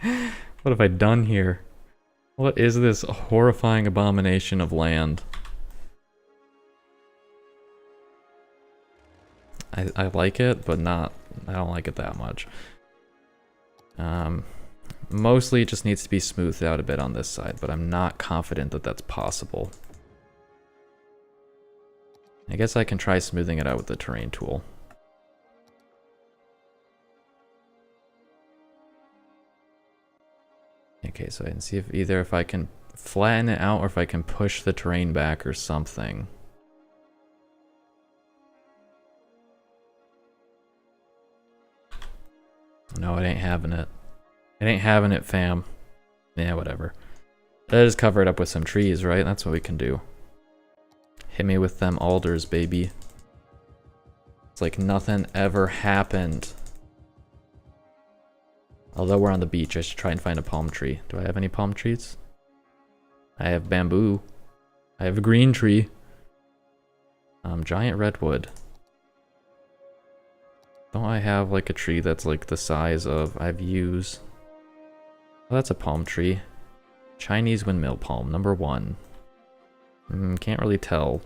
What have I done here? What is this horrifying abomination of land? I like it, but I don't like it that much. Mostly it just needs to be smoothed out a bit on this side, but I'm not confident that that's possible. I guess I can try smoothing it out with the terrain tool. Okay, so I can see if I can flatten it out or if I can push the terrain back or something. No, it ain't having it. It ain't having it, fam. Yeah, whatever. Let's just cover it up with some trees, right? That's what we can do. Hit me with them alders, baby. It's like nothing ever happened. Although we're on the beach, I should try and find a palm tree. Do I have any palm trees? I have bamboo. I have a green tree. Giant redwood. Don't I have like a tree that's like the size of... I have yews. Oh, that's a palm tree. Chinese windmill palm, number 1. Can't really tell.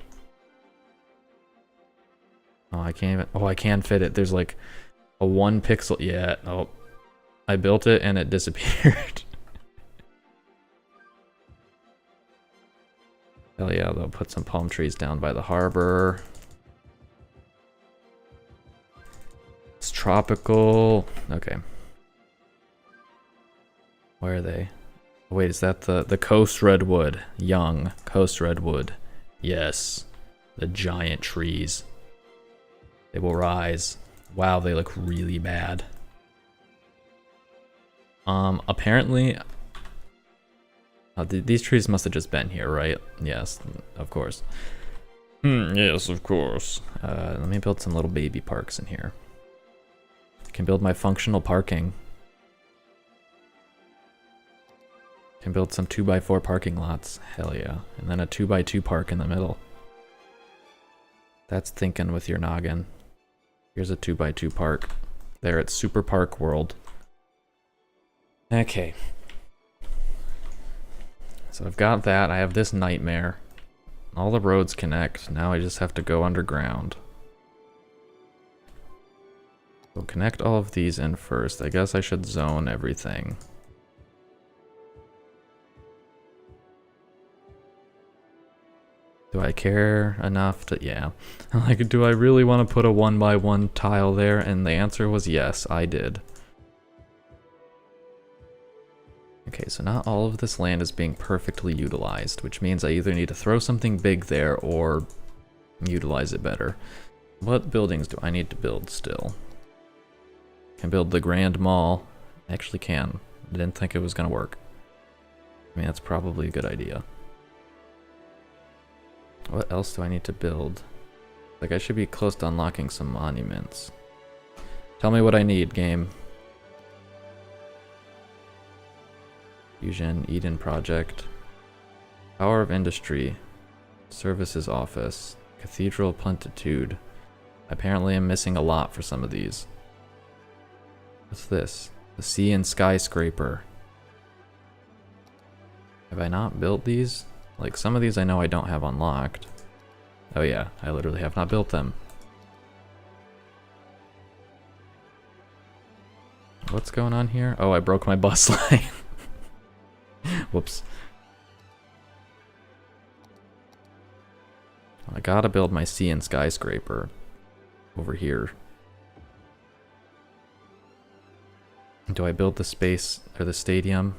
Oh, I can't even... Oh, I can fit it. There's like a 1 pixel... Yeah, oh. I built it and it disappeared. Hell yeah, they'll put some palm trees down by the harbor. It's tropical. Okay. Where are they? Wait, is that the coast redwood? Young coast redwood. Yes. The giant trees. They will rise. Wow, they look really bad. Apparently... these trees must have just been here, right? Yes, of course. Yes, of course. Let me build some little baby parks in here. I can build my functional parking. Can build some 2x4 parking lots. Hell yeah. And then a 2x2 park in the middle. That's thinking with your noggin. Here's a 2x2 park. There at Super Park World. Okay. So I've got that. I have this nightmare. All the roads connect. Now I just have to go underground. So connect all of these in first. I guess I should zone everything. Do I care enough to... Yeah. Like, do I really want to put a 1x1 tile there? And the answer was yes, I did. Okay, so not all of this land is being perfectly utilized, which means I either need to throw something big there or utilize it better. What buildings do I need to build still? Can build the Grand Mall. Actually can. I didn't think it was going to work. I mean, that's probably a good idea. What else do I need to build? Like, I should be close to unlocking some monuments. Tell me what I need, game. Fusion, Eden Project, Power of Industry, Services Office, Cathedral Plentitude. Apparently I'm missing a lot for some of these. What's this? The Sea and Skyscraper. Have I not built these? Like, some of these I know I don't have unlocked. Oh yeah, I literally have not built them. What's going on here? Oh, I broke my bus line. Whoops. I gotta build my Sea and Skyscraper over here. Do I build the space or the stadium?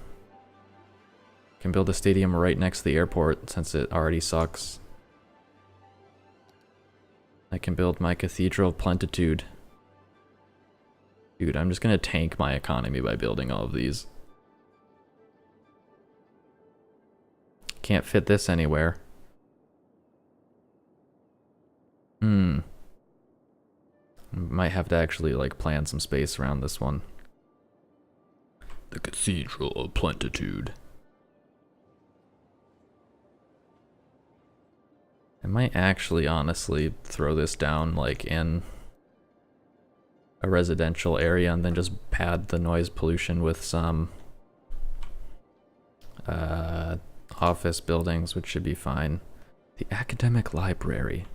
I can build a stadium right next to the airport since it already sucks. I can build my Cathedral of Plentitude. Dude, I'm just gonna tank my economy by building all of these. Can't fit this anywhere. Might have to actually like plan some space around this one. The Cathedral of Plentitude. I might actually honestly throw this down like in a residential area and then just pad the noise pollution with some office buildings, which should be fine. The Academic Library.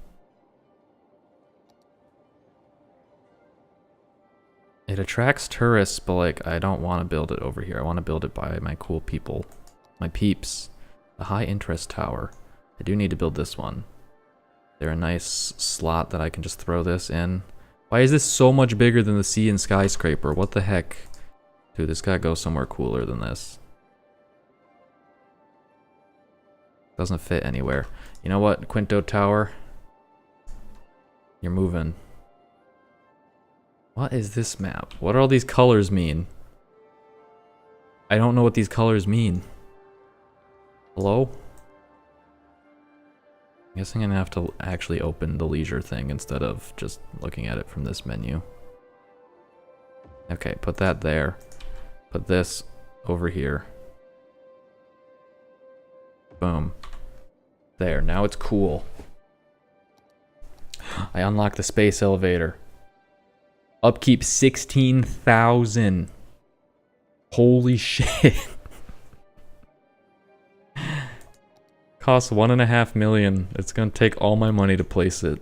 It attracts tourists, but like I don't want to build it over here. I want to build it by my cool people. My peeps. The High Interest Tower. I do need to build this one. They're a nice slot that I can just throw this in. Why is this so much bigger than the Sea and Skyscraper? What the heck? Dude, this gotta go somewhere cooler than this. Doesn't fit anywhere. You know what, Quinto Tower? You're moving. What is this map? What do all these colors mean? I don't know what these colors mean. Hello? I guess I'm gonna have to actually open the leisure thing instead of just looking at it from this menu. Okay, put that there. Put this over here. Boom. There, now it's cool. I unlocked the space elevator. Upkeep 16,000. Holy shit. Costs $1.5 million. It's gonna take all my money to place it.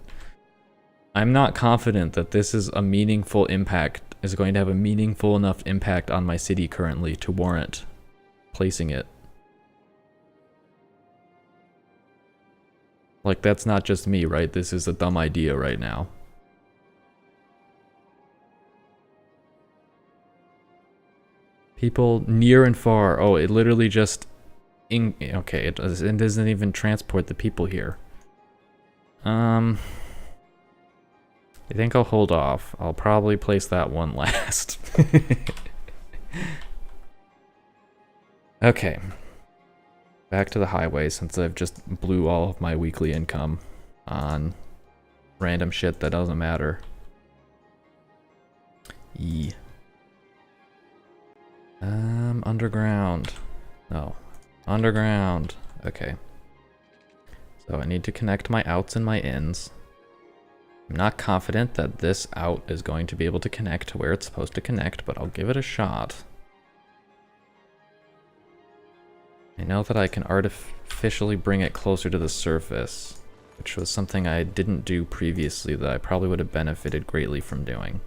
I'm not confident that this is a meaningful impact, is going to have a meaningful enough impact on my city currently to warrant placing it. Like, that's not just me, right? This is a dumb idea right now. People near and far. Oh, it literally just... okay, it doesn't even transport the people here. I think I'll hold off. I'll probably place that one last. Okay. Back to the highway since I've just blew all of my weekly income on random shit that doesn't matter. Yee. Underground. No. Underground. Okay. So I need to connect my outs and my ins. I'm not confident that this out is going to be able to connect to where it's supposed to connect, but I'll give it a shot. I know that I can artificially bring it closer to the surface, which was something I didn't do previously that I probably would have benefited greatly from doing.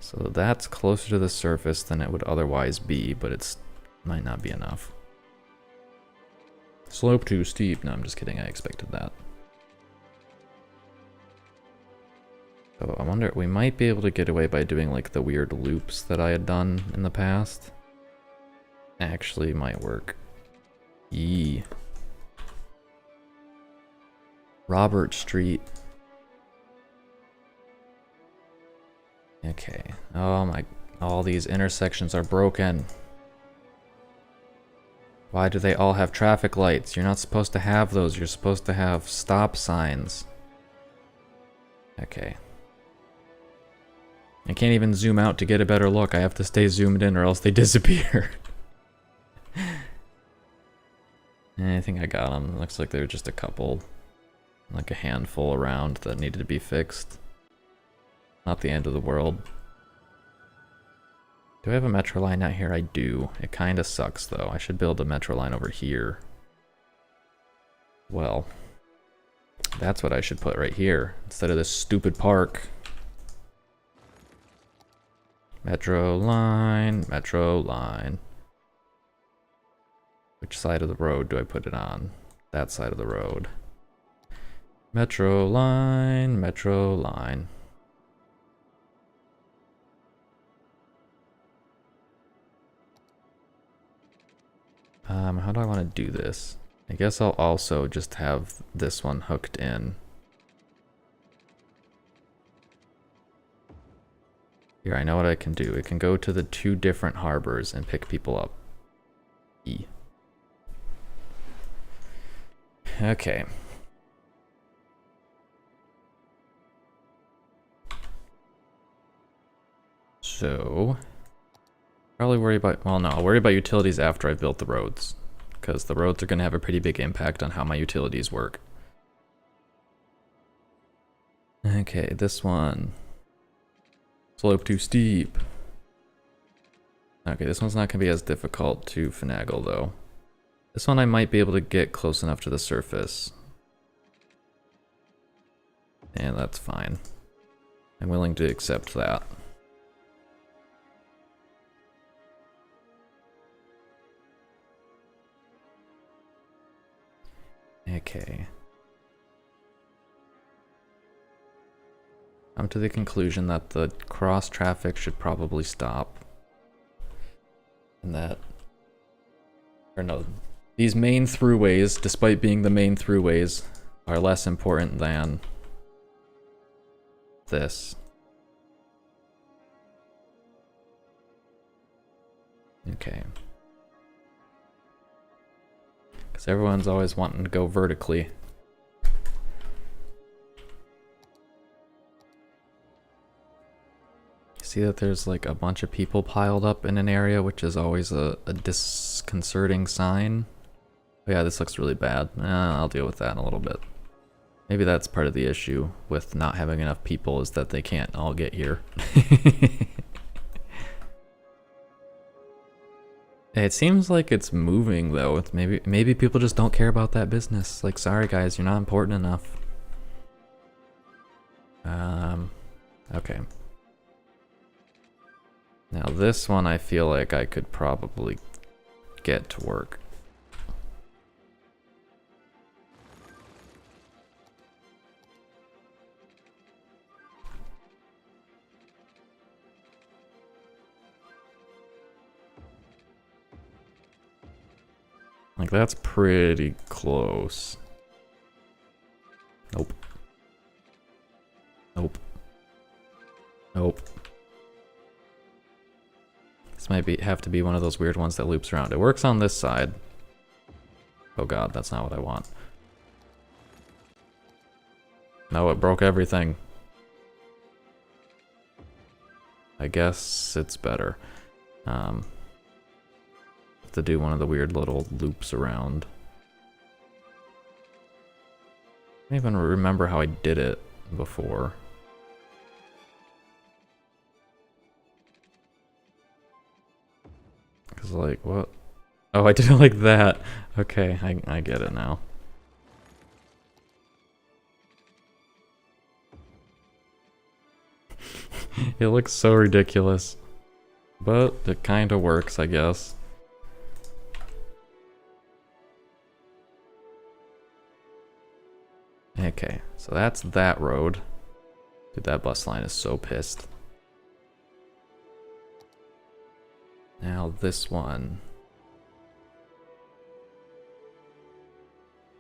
So that's closer to the surface than it would otherwise be, but it's might not be enough. Slope too steep. No, I'm just kidding. I expected that. So I wonder, we might be able to get away by doing like the weird loops that I had done in the past. Actually might work. Yee. Robert Street. Okay. Oh my, all these intersections are broken. Why do they all have traffic lights? You're not supposed to have those. You're supposed to have stop signs. Okay. I can't even zoom out to get a better look. I have to stay zoomed in or else they disappear. I think I got them. Looks like they're just a couple Like a handful around that needed to be fixed. Not the end of the world. Do I have a metro line out here? I do. It kind of sucks though. I should build a metro line over here. Well, that's what I should put right here instead of this stupid park. Metro line, metro line. Which side of the road do I put it on? That side of the road. Metro line, metro line. How do I want to do this? I guess I'll also just have this one hooked in. Here, I know what I can do. It can go to the 2 different harbors and pick people up. E. Okay. So, probably worry about, well no, I'll worry about utilities after I've built the roads. Because the roads are going to have a pretty big impact on how my utilities work. Okay, this one. Slope too steep. Okay, this one's not going to be as difficult to finagle though. This one I might be able to get close enough to the surface. And that's fine. I'm willing to accept that. Okay. I'm to the conclusion that the cross traffic should probably stop. And that, or no, these main throughways, despite being the main throughways, are less important than this. Okay. Because everyone's always wanting to go vertically. See that there's like a bunch of people piled up in an area, which is always a disconcerting sign. Oh yeah, this looks really bad. I'll deal with that in a little bit. Maybe that's part of the issue with not having enough people, is that they can't all get here. It seems like it's moving though. It's maybe people just don't care about that business. Like, sorry guys, you're not important enough. Okay. Now this one I feel like I could probably get to work. Like, that's pretty close. Nope. Nope. Nope. This might have to be one of those weird ones that loops around. It works on this side. Oh god, that's not what I want. No, it broke everything. I guess it's better. To do one of the weird little loops around. I don't even remember how I did it before. Cause like, what? Oh, I did it like that. Okay, I get it now. It looks so ridiculous. But it kinda works, I guess. Okay, so that's that road. Dude, that bus line is so pissed. Now this one.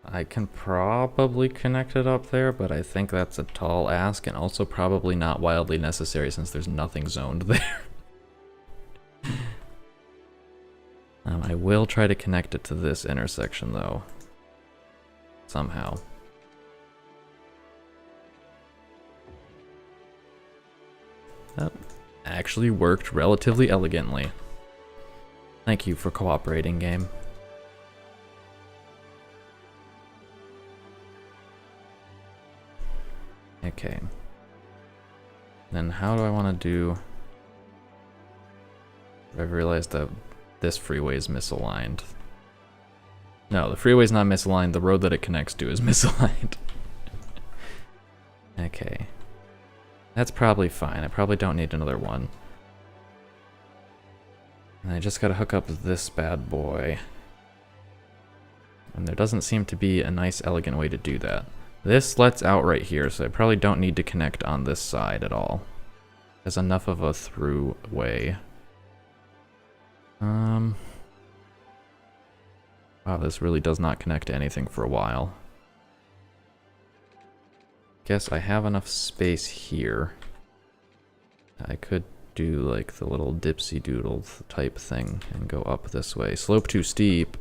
I can probably connect it up there, but I think that's a tall ask and also probably not wildly necessary since there's nothing zoned there. I will try to connect it to this intersection though. Somehow. That actually worked relatively elegantly. Thank you for cooperating, game. Okay. Then how do I want to do... I've realized that this freeway is misaligned. No, the freeway's not misaligned. The road that it connects to is misaligned. Okay. That's probably fine. I probably don't need another one. And I just gotta hook up this bad boy. And there doesn't seem to be a nice, elegant way to do that. This lets out right here, so I probably don't need to connect on this side at all. There's enough of a through way. Wow, this really does not connect to anything for a while. Guess I have enough space here. I could do like the little dipsy doodle type thing and go up this way. Slope too steep.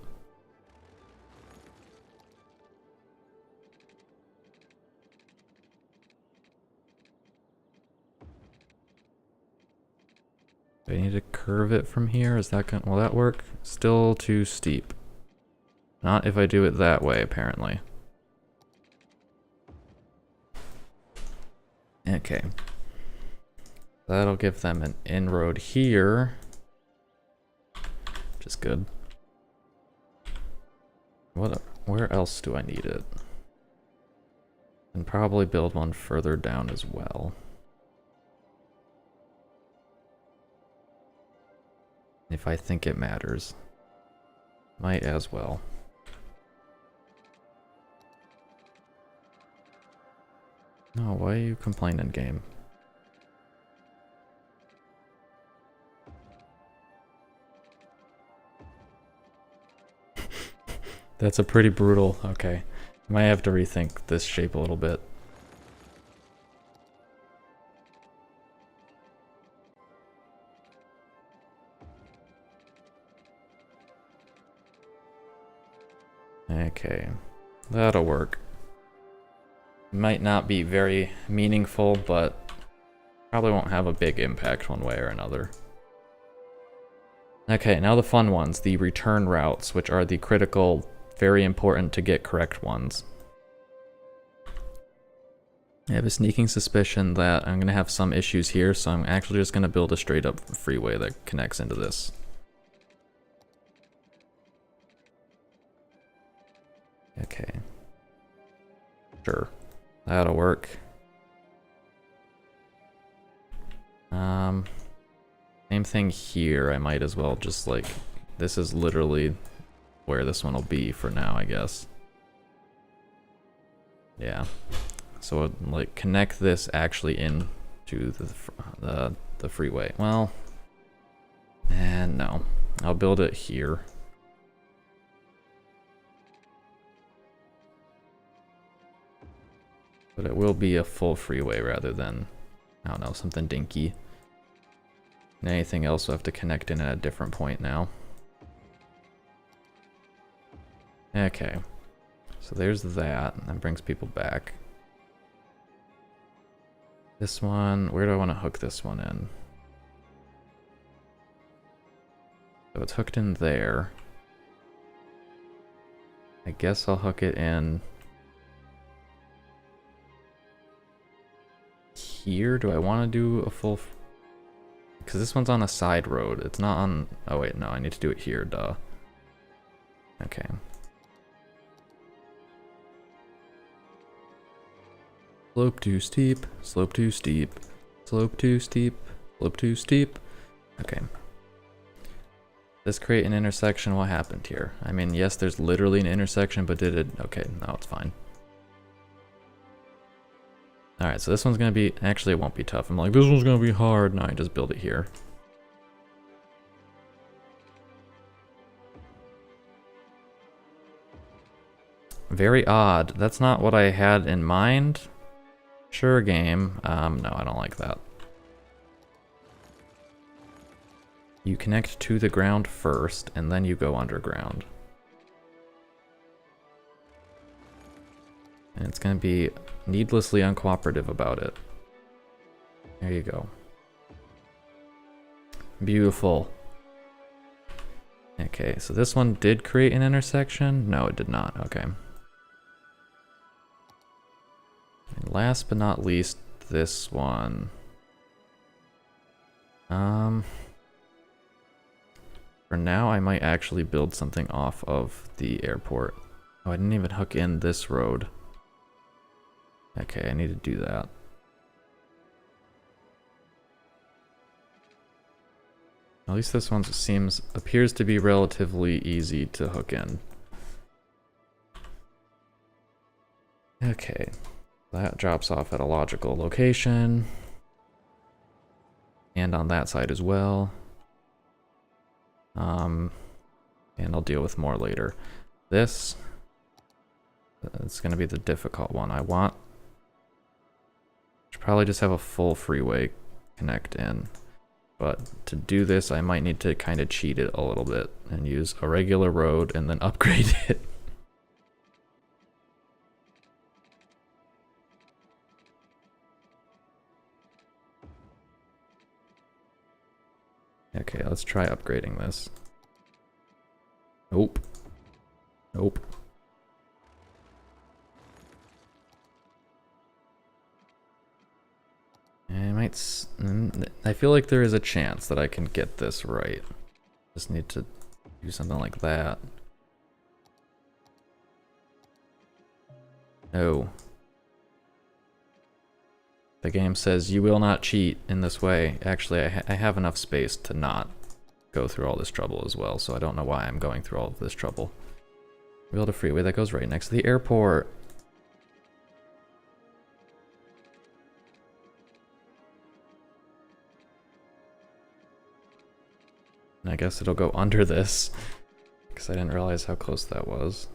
Do I need to curve it from here? Is that gonna, will that work? Still too steep. Not if I do it that way, apparently. Okay. That'll give them an inroad here. Which is good. Where else do I need it? And probably build one further down as well. If I think it matters. Might as well. No, why are you complaining, game? That's a pretty brutal, okay. Might have to rethink this shape a little bit. Okay, that'll work. Might not be very meaningful, but probably won't have a big impact one way or another. Okay, now the fun ones, the return routes, which are the critical, very important to get correct ones. I have a sneaking suspicion that I'm going to have some issues here, so I'm actually just going to build a straight up freeway that connects into this. Okay. Sure. That'll work. Same thing here. I might as well just like, this is literally where this one will be for now, I guess. Yeah. So like connect this actually in to the freeway. Well, and no, I'll build it here. But it will be a full freeway rather than, I don't know, something dinky. And anything else will have to connect in at a different point now. Okay. So there's that. That brings people back. This one, where do I want to hook this one in? So it's hooked in there. I guess I'll hook it in here. Do I want to do a full... Because this one's on a side road. It's not on... Oh wait, no, I need to do it here, duh. Okay. Slope too steep, slope too steep, slope too steep, slope too steep. Okay. This create an intersection, what happened here? I mean, yes, there's literally an intersection, but did it... Okay, no, it's fine. Alright, so this one's gonna be... Actually, it won't be tough. I'm like, this one's gonna be hard. No, I just build it here. Very odd. That's not what I had in mind. Sure, game. No, I don't like that. You connect to the ground first, and then you go underground. And it's gonna be needlessly uncooperative about it. There you go. Beautiful. Okay, so this one did create an intersection? No, it did not. Okay. last but not least, this one. For now, I might actually build something off of the airport. Oh, I didn't even hook in this road. Okay, I need to do that. At least this one appears to be relatively easy to hook in. Okay, that drops off at a logical location. And on that side as well. And I'll deal with more later. This, it's gonna be the difficult one. Should probably just have a full freeway connect in. But to do this, I might need to kind of cheat it a little bit and use a regular road and then upgrade it. Okay, let's try upgrading this. Nope. Nope. I feel like there is a chance that I can get this right. Just need to do something like that. No. The game says you will not cheat in this way. Actually, I have enough space to not go through all this trouble as well, so I don't know why I'm going through all of this trouble. We build a freeway that goes right next to the airport. And I guess it'll go under this, because I didn't realize how close that was.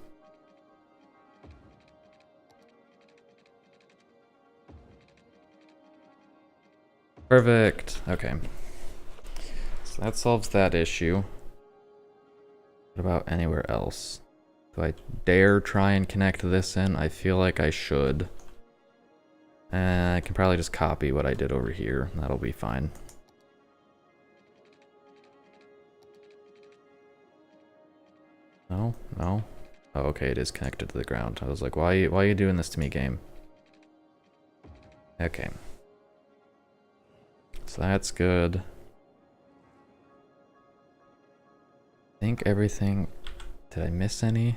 Perfect. Okay. So that solves that issue. What about anywhere else? Do I dare try and connect this in? I feel like I should. I can probably just copy what I did over here. That'll be fine. No, no. Oh, okay, it is connected to the ground. I was like, why are you doing this to me, game? Okay. So that's good. I think everything... Did I miss any?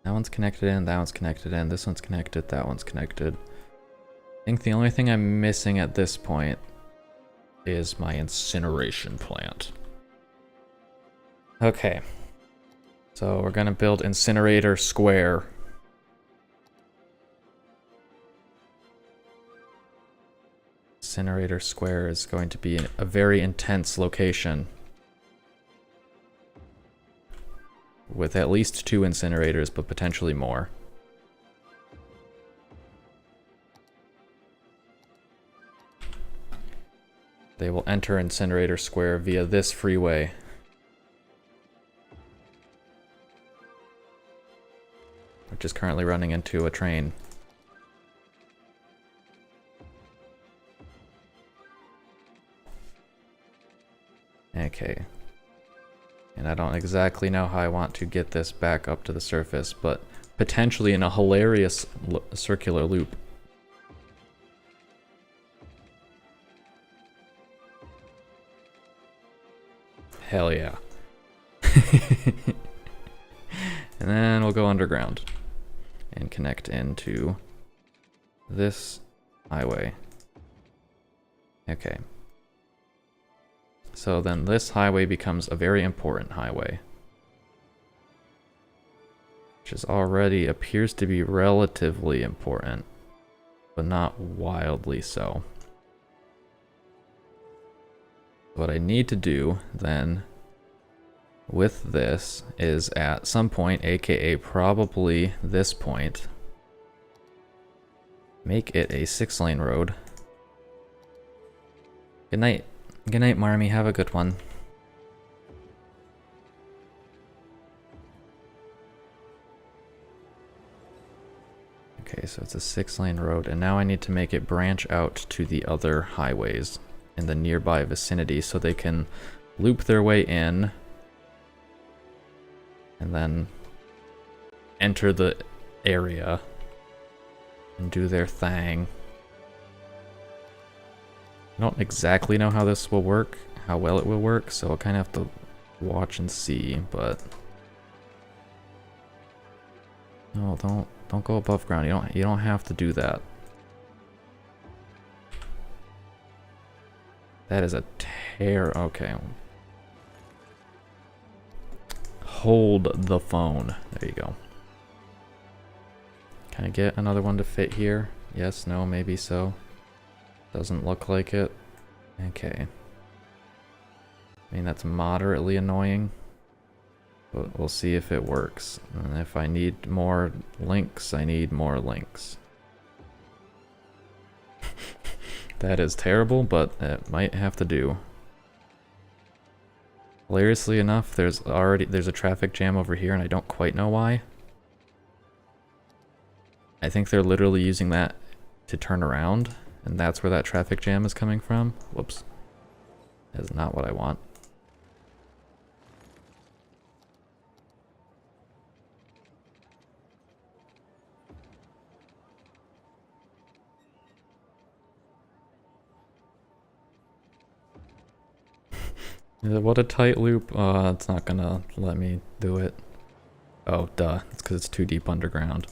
That one's connected in, that one's connected in, this one's connected, that one's connected. I think the only thing I'm missing at this point is my incineration plant. Okay. So we're gonna build Incinerator Square. Incinerator Square is going to be a very intense location. With at least 2 incinerators, but potentially more. They will enter Incinerator Square via this freeway. Which is currently running into a train. Okay. And I don't exactly know how I want to get this back up to the surface, but potentially in a hilarious circular loop. Hell yeah. And then we'll go underground and connect into this highway. Okay. So then this highway becomes a very important highway. Which is already appears to be relatively important, but not wildly so. What I need to do then with this is at some point, aka probably this point, make it a 6-lane road. Good night. Good night, Marmy. Have a good one. Okay, so it's a 6-lane road, and now I need to make it branch out to the other highways in the nearby vicinity so they can loop their way in and then enter the area and do their thing. I don't exactly know how this will work, how well it will work, so I'll kind of have to watch and see, but no, don't go above ground. You don't have to do that. That is a okay. Hold the phone. There you go. Can I get another one to fit here? Yes, no, maybe so. Doesn't look like it. Okay. I mean, that's moderately annoying. But we'll see if it works. And if I need more links, I need more links. That is terrible, but it might have to do. Hilariously enough, there's a traffic jam over here, and I don't quite know why. I think they're literally using that to turn around, and that's where that traffic jam is coming from. Whoops. That is not what I want. What a tight loop. It's not gonna let me do it. Oh, duh. It's because it's too deep underground.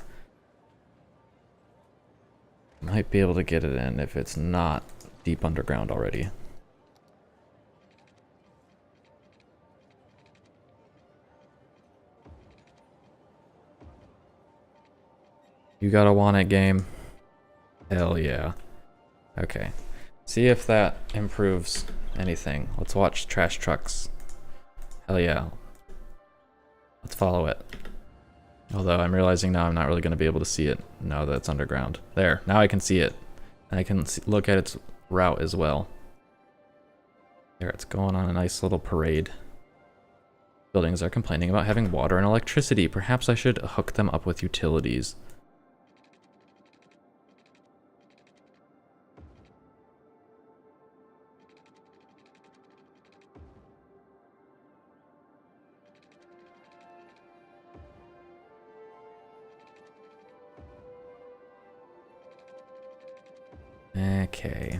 Might be able to get it in if it's not deep underground already. You gotta want it, game. Hell yeah. Okay. See if that improves anything. Let's watch trash trucks. Hell yeah. Let's follow it. Although I'm realizing now I'm not really going to be able to see it now that it's underground. There, now I can see it. And I can look at its route as well. There, it's going on a nice little parade. Buildings are complaining about having water and electricity. Perhaps I should hook them up with utilities. Okay.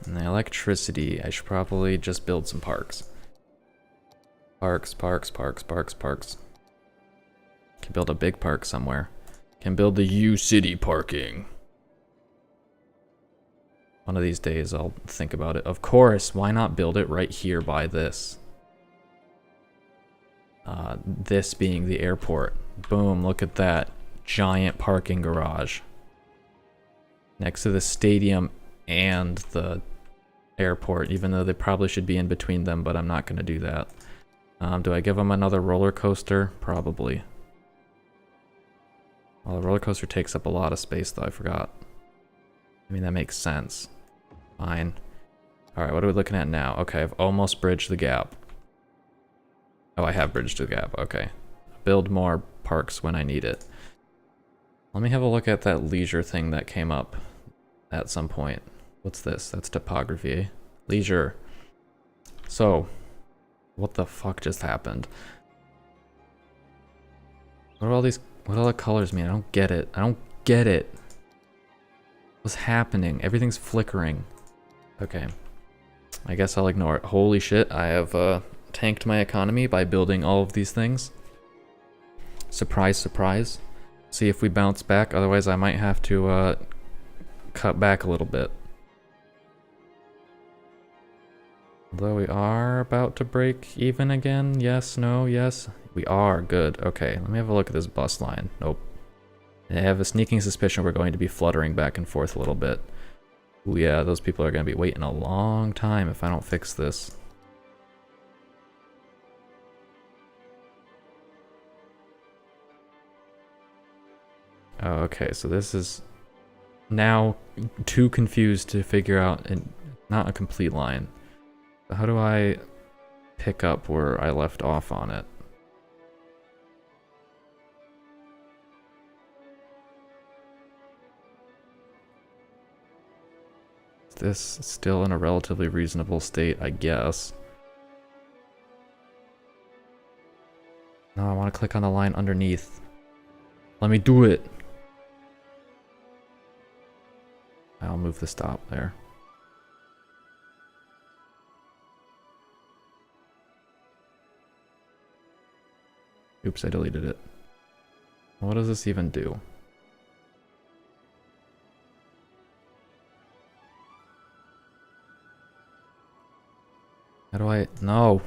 And the electricity, I should probably just build some parks. Parks. Can build a big park somewhere. Can build the U-City parking. One of these days I'll think about it. Of course, why not build it right here by this? This being the airport. Boom, look at that. Giant parking garage. Next to the stadium and the airport, even though they probably should be in between them, but I'm not going to do that. Do I give them another roller coaster? Probably. Well, the roller coaster takes up a lot of space, though, I forgot. I mean, that makes sense. Fine. Alright, what are we looking at now? Okay, I've almost bridged the gap. Oh, I have bridged the gap, okay. Build more parks when I need it. Let me have a look at that leisure thing that came up at some point. What's this? That's topography, eh? Leisure. So, what the fuck just happened? What all the colors mean? I don't get it. I don't get it. What's happening? Everything's flickering. Okay. I guess I'll ignore it. Holy shit, I have tanked my economy by building all of these things. Surprise, surprise. See if we bounce back, otherwise I might have to cut back a little bit. Although we are about to break even again. Yes, no, yes. We are, good. Okay, let me have a look at this bus line. Nope. I have a sneaking suspicion we're going to be fluttering back and forth a little bit. Ooh, yeah, those people are going to be waiting a long time if I don't fix this. Oh, okay, so this is now too confused to figure out, and not a complete line. How do I pick up where I left off on it? Is this still in a relatively reasonable state, I guess? No, I want to click on the line underneath. Let me do it. I'll move the stop there. Oops, I deleted it. What does this even do? How do I... No!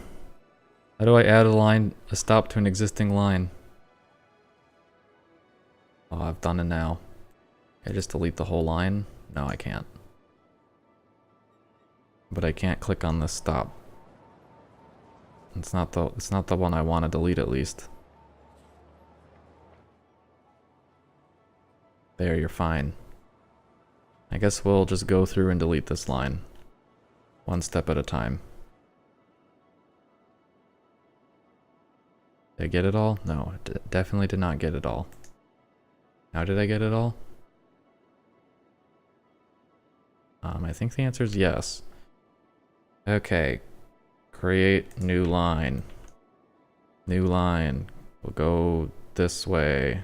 How do I add a stop to an existing line? Oh, I've done it now. Can I just delete the whole line? No, I can't. But I can't click on this stop. It's not the one I want to delete, at least. There, you're fine. I guess we'll just go through and delete this line. One step at a time. Did I get it all? No, I definitely did not get it all. How did I get it all? I think the answer is yes. Okay. Create new line. New line. We'll go this way.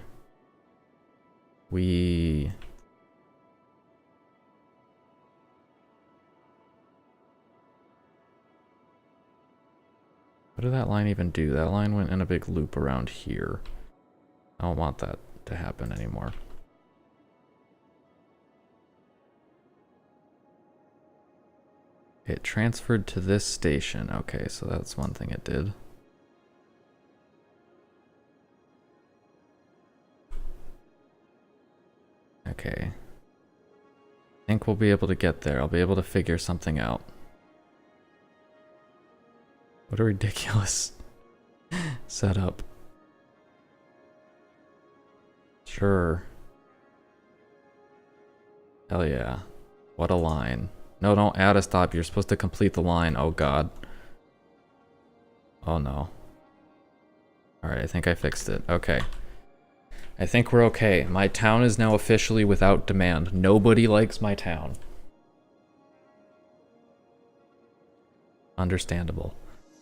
What did that line even do? That line went in a big loop around here. I don't want that to happen anymore. It transferred to this station. Okay, so that's one thing it did. Okay. I think we'll be able to get there. I'll be able to figure something out. What a ridiculous setup. Sure. Hell yeah. What a line. No, don't add a stop. You're supposed to complete the line. Oh god. Oh no. Alright, I think I fixed it. Okay. I think we're okay. My town is now officially without demand. Nobody likes my town. Understandable.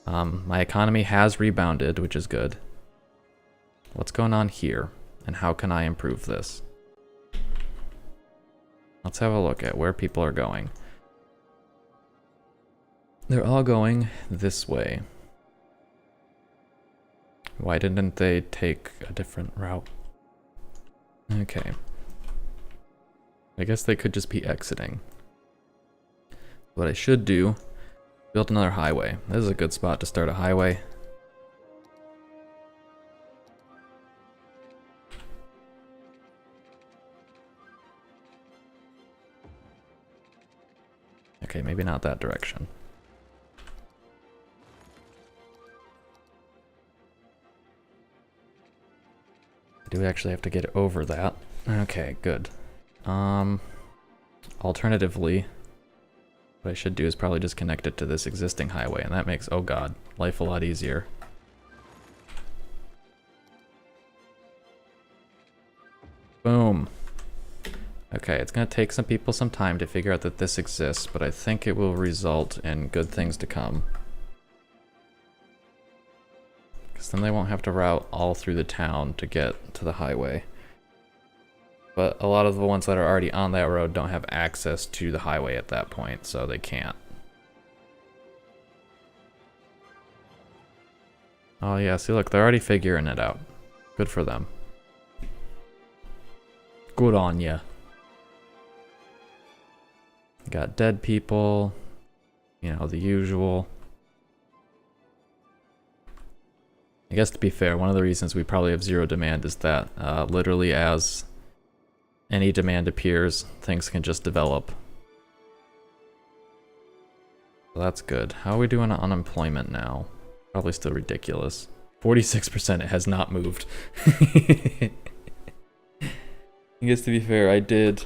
My economy has rebounded, which is good. What's going on here? And how can I improve this? Let's have a look at where people are going. They're all going this way. Why didn't they take a different route? Okay. I guess they could just be exiting. What I should do, build another highway. This is a good spot to start a highway. Okay, maybe not that direction. Do we actually have to get over that? Okay, good. Alternatively, what I should do is probably just connect it to this existing highway, and that makes, oh god, life a lot easier. Boom. Okay, it's gonna take some people some time to figure out that this exists, but I think it will result in good things to come. Because then they won't have to route all through the town to get to the highway. But a lot of the ones that are already on that road don't have access to the highway at that point, so they can't. Oh yeah, see look, they're already figuring it out. Good for them. Good on ya. Got dead people, you know, the usual. I guess to be fair, one of the reasons we probably have zero demand is that literally as any demand appears, things can just develop. So that's good. How are we doing on unemployment now? Probably still ridiculous. 46%, it has not moved. I guess to be fair,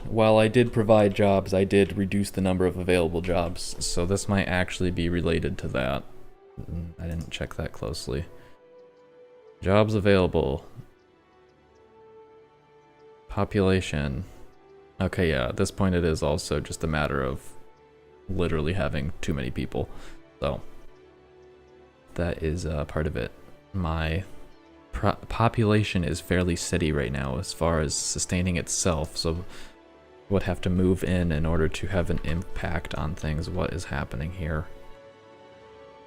while I did provide jobs, I did reduce the number of available jobs, so this might actually be related to that. I didn't check that closely. Jobs available. Population. Okay, yeah, at this point it is also just a matter of literally having too many people. So, that is part of it. My population is fairly steady right now as far as sustaining itself, so would have to move in order to have an impact on things. What is happening here?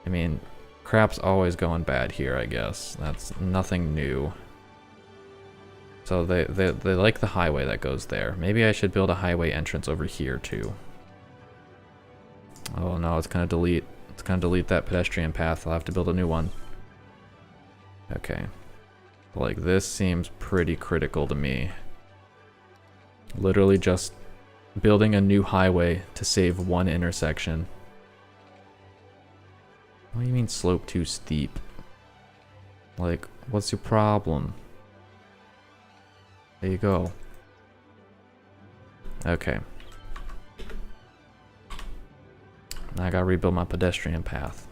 I mean, crap's always going bad here, I guess. That's nothing new. So they like the highway that goes there. Maybe I should build a highway entrance over here too. Oh no, it's gonna delete that pedestrian path. I'll have to build a new one. Okay. Like, this seems pretty critical to me. Literally just building a new highway to save one intersection. What do you mean slope too steep? Like, what's your problem? There you go. Okay. Now I gotta rebuild my pedestrian path.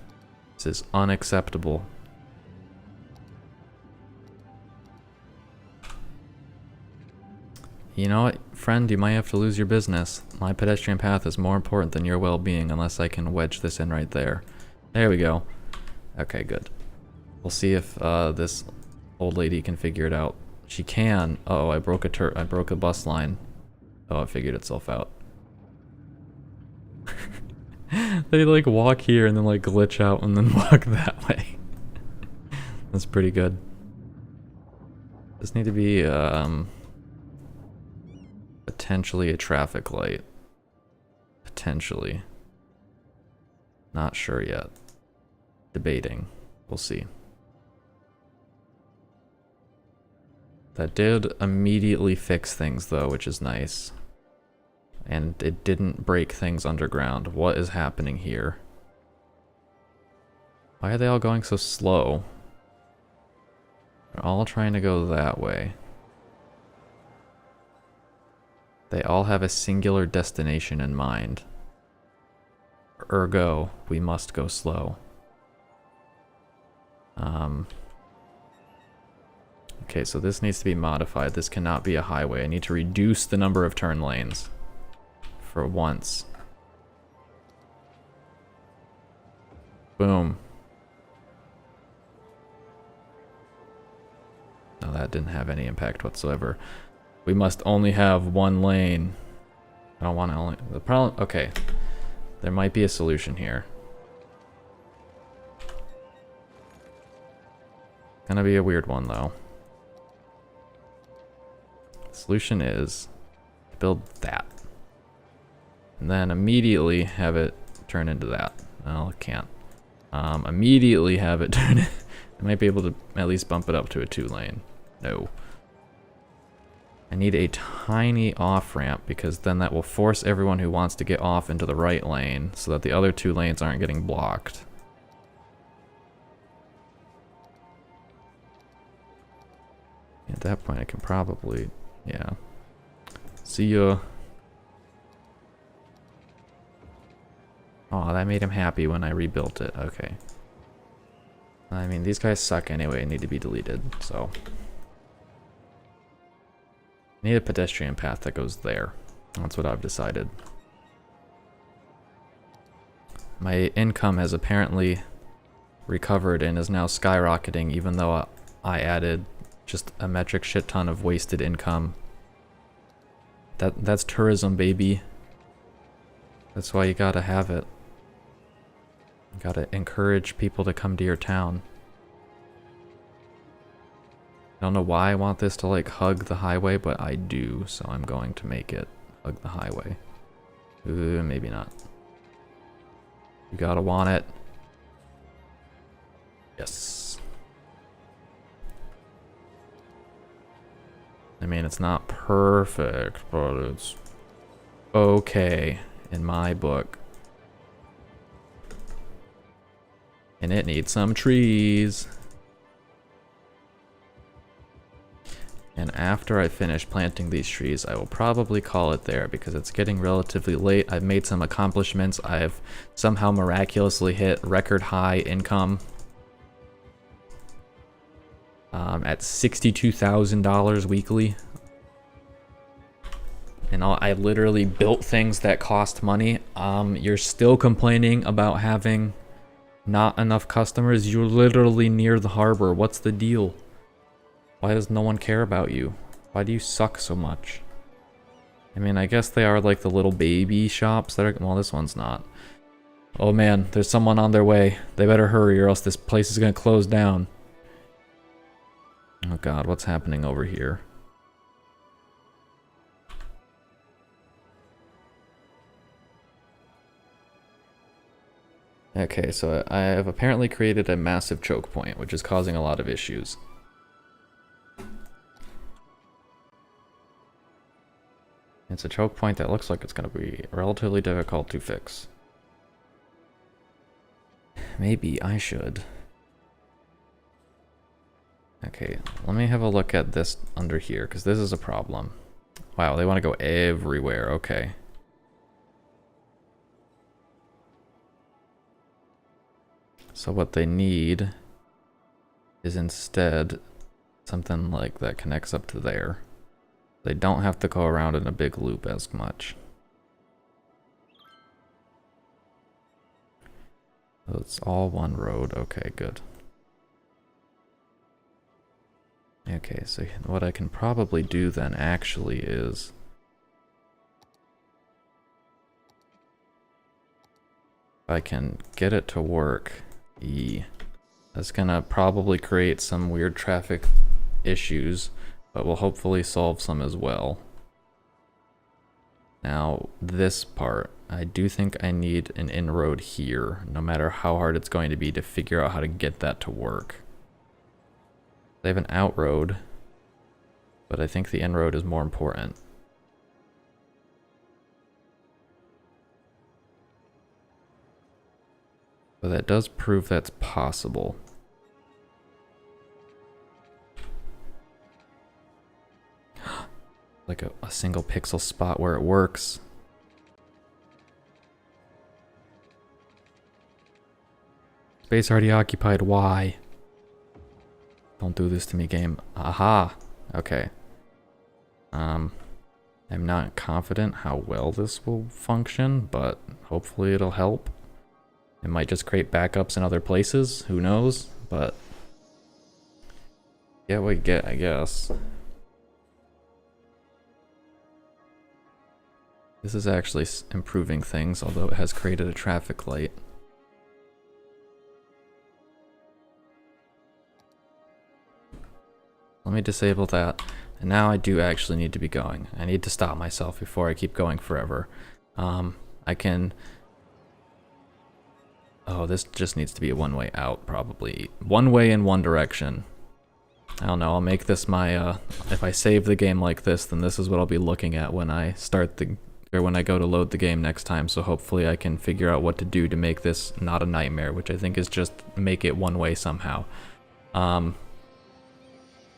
This is unacceptable. You know what, friend? You might have to lose your business. My pedestrian path is more important than your well-being unless I can wedge this in right there. There we go. Okay, good. We'll see if this old lady can figure it out. She can. Uh oh, I broke a bus line. Oh, it figured itself out. They like walk here and then like glitch out and then walk that way. That's pretty good. This need to be potentially a traffic light. Potentially. Not sure yet. Debating. We'll see. That did immediately fix things though, which is nice. And it didn't break things underground. What is happening here? Why are they all going so slow? They're all trying to go that way. They all have a singular destination in mind. Ergo, we must go slow. Okay, so this needs to be modified. This cannot be a highway. I need to reduce the number of turn lanes. For once. Boom. No, that didn't have any impact whatsoever. We must only have one lane. I don't want to only... The problem... Okay. There might be a solution here. Gonna be a weird one, though. The solution is... build that. And then immediately have it turn into that. Well, it can't. Immediately have it turn... I might be able to at least bump it up to a 2-lane. No. I need a tiny off-ramp because then that will force everyone who wants to get off into the right lane so that the other 2 lanes aren't getting blocked. At that point I can probably... yeah. See ya. Oh, that made him happy when I rebuilt it. Okay. I mean, these guys suck anyway and need to be deleted, so... I need a pedestrian path that goes there. That's what I've decided. My income has apparently recovered and is now skyrocketing, even though I added just a metric shit ton of wasted income. That's tourism, baby. That's why you gotta have it. You gotta encourage people to come to your town. I don't know why I want this to like hug the highway, but I do, so I'm going to make it hug the highway. Ooh, maybe not. You gotta want it. Yes. I mean, it's not perfect, but it's okay in my book. And it needs some trees. And after I finish planting these trees, I will probably call it there because it's getting relatively late. I've made some accomplishments. I've somehow miraculously hit record high income at $62,000 weekly. And I literally built things that cost money. You're still complaining about having not enough customers. You're literally near the harbor. What's the deal? Why does no one care about you? Why do you suck so much? I mean, I guess they are like the little baby shops that are... Well, this one's not. Oh man, there's someone on their way. They better hurry or else this place is gonna close down. Oh god, what's happening over here? Okay, so I have apparently created a massive choke point, which is causing a lot of issues. It's a choke point that looks like it's going to be relatively difficult to fix. Maybe I should. Okay, let me have a look at this under here, because this is a problem. Wow, they want to go everywhere, okay. So what they need is instead something like that connects up to there. They don't have to go around in a big loop as much. So it's all one road. Okay, good. Okay, so what I can probably do then actually is... if I can get it to work... That's gonna probably create some weird traffic issues, but will hopefully solve some as well. Now, this part, I do think I need an inroad here, no matter how hard it's going to be to figure out how to get that to work. They have an outroad, but I think the inroad is more important. So that does prove that's possible. Like a single pixel spot where it works. Space already occupied, why? Don't do this to me, game. Aha! Okay. I'm not confident how well this will function, but hopefully it'll help. It might just create backups in other places, who knows, but... yeah, we get, I guess. This is actually improving things, although it has created a traffic light. Let me disable that, and now I do actually need to be going. I need to stop myself before I keep going forever. I can... oh, this just needs to be a one-way out, probably. One way in one direction. I don't know, I'll make this my, if I save the game like this, then this is what I'll be looking at when I start the... or when I go to load the game next time, so hopefully I can figure out what to do to make this not a nightmare, which I think is just make it one way somehow.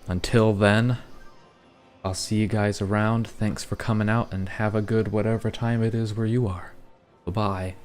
Until then, I'll see you guys around. Thanks for coming out, and have a good whatever time it is where you are. Bye-bye.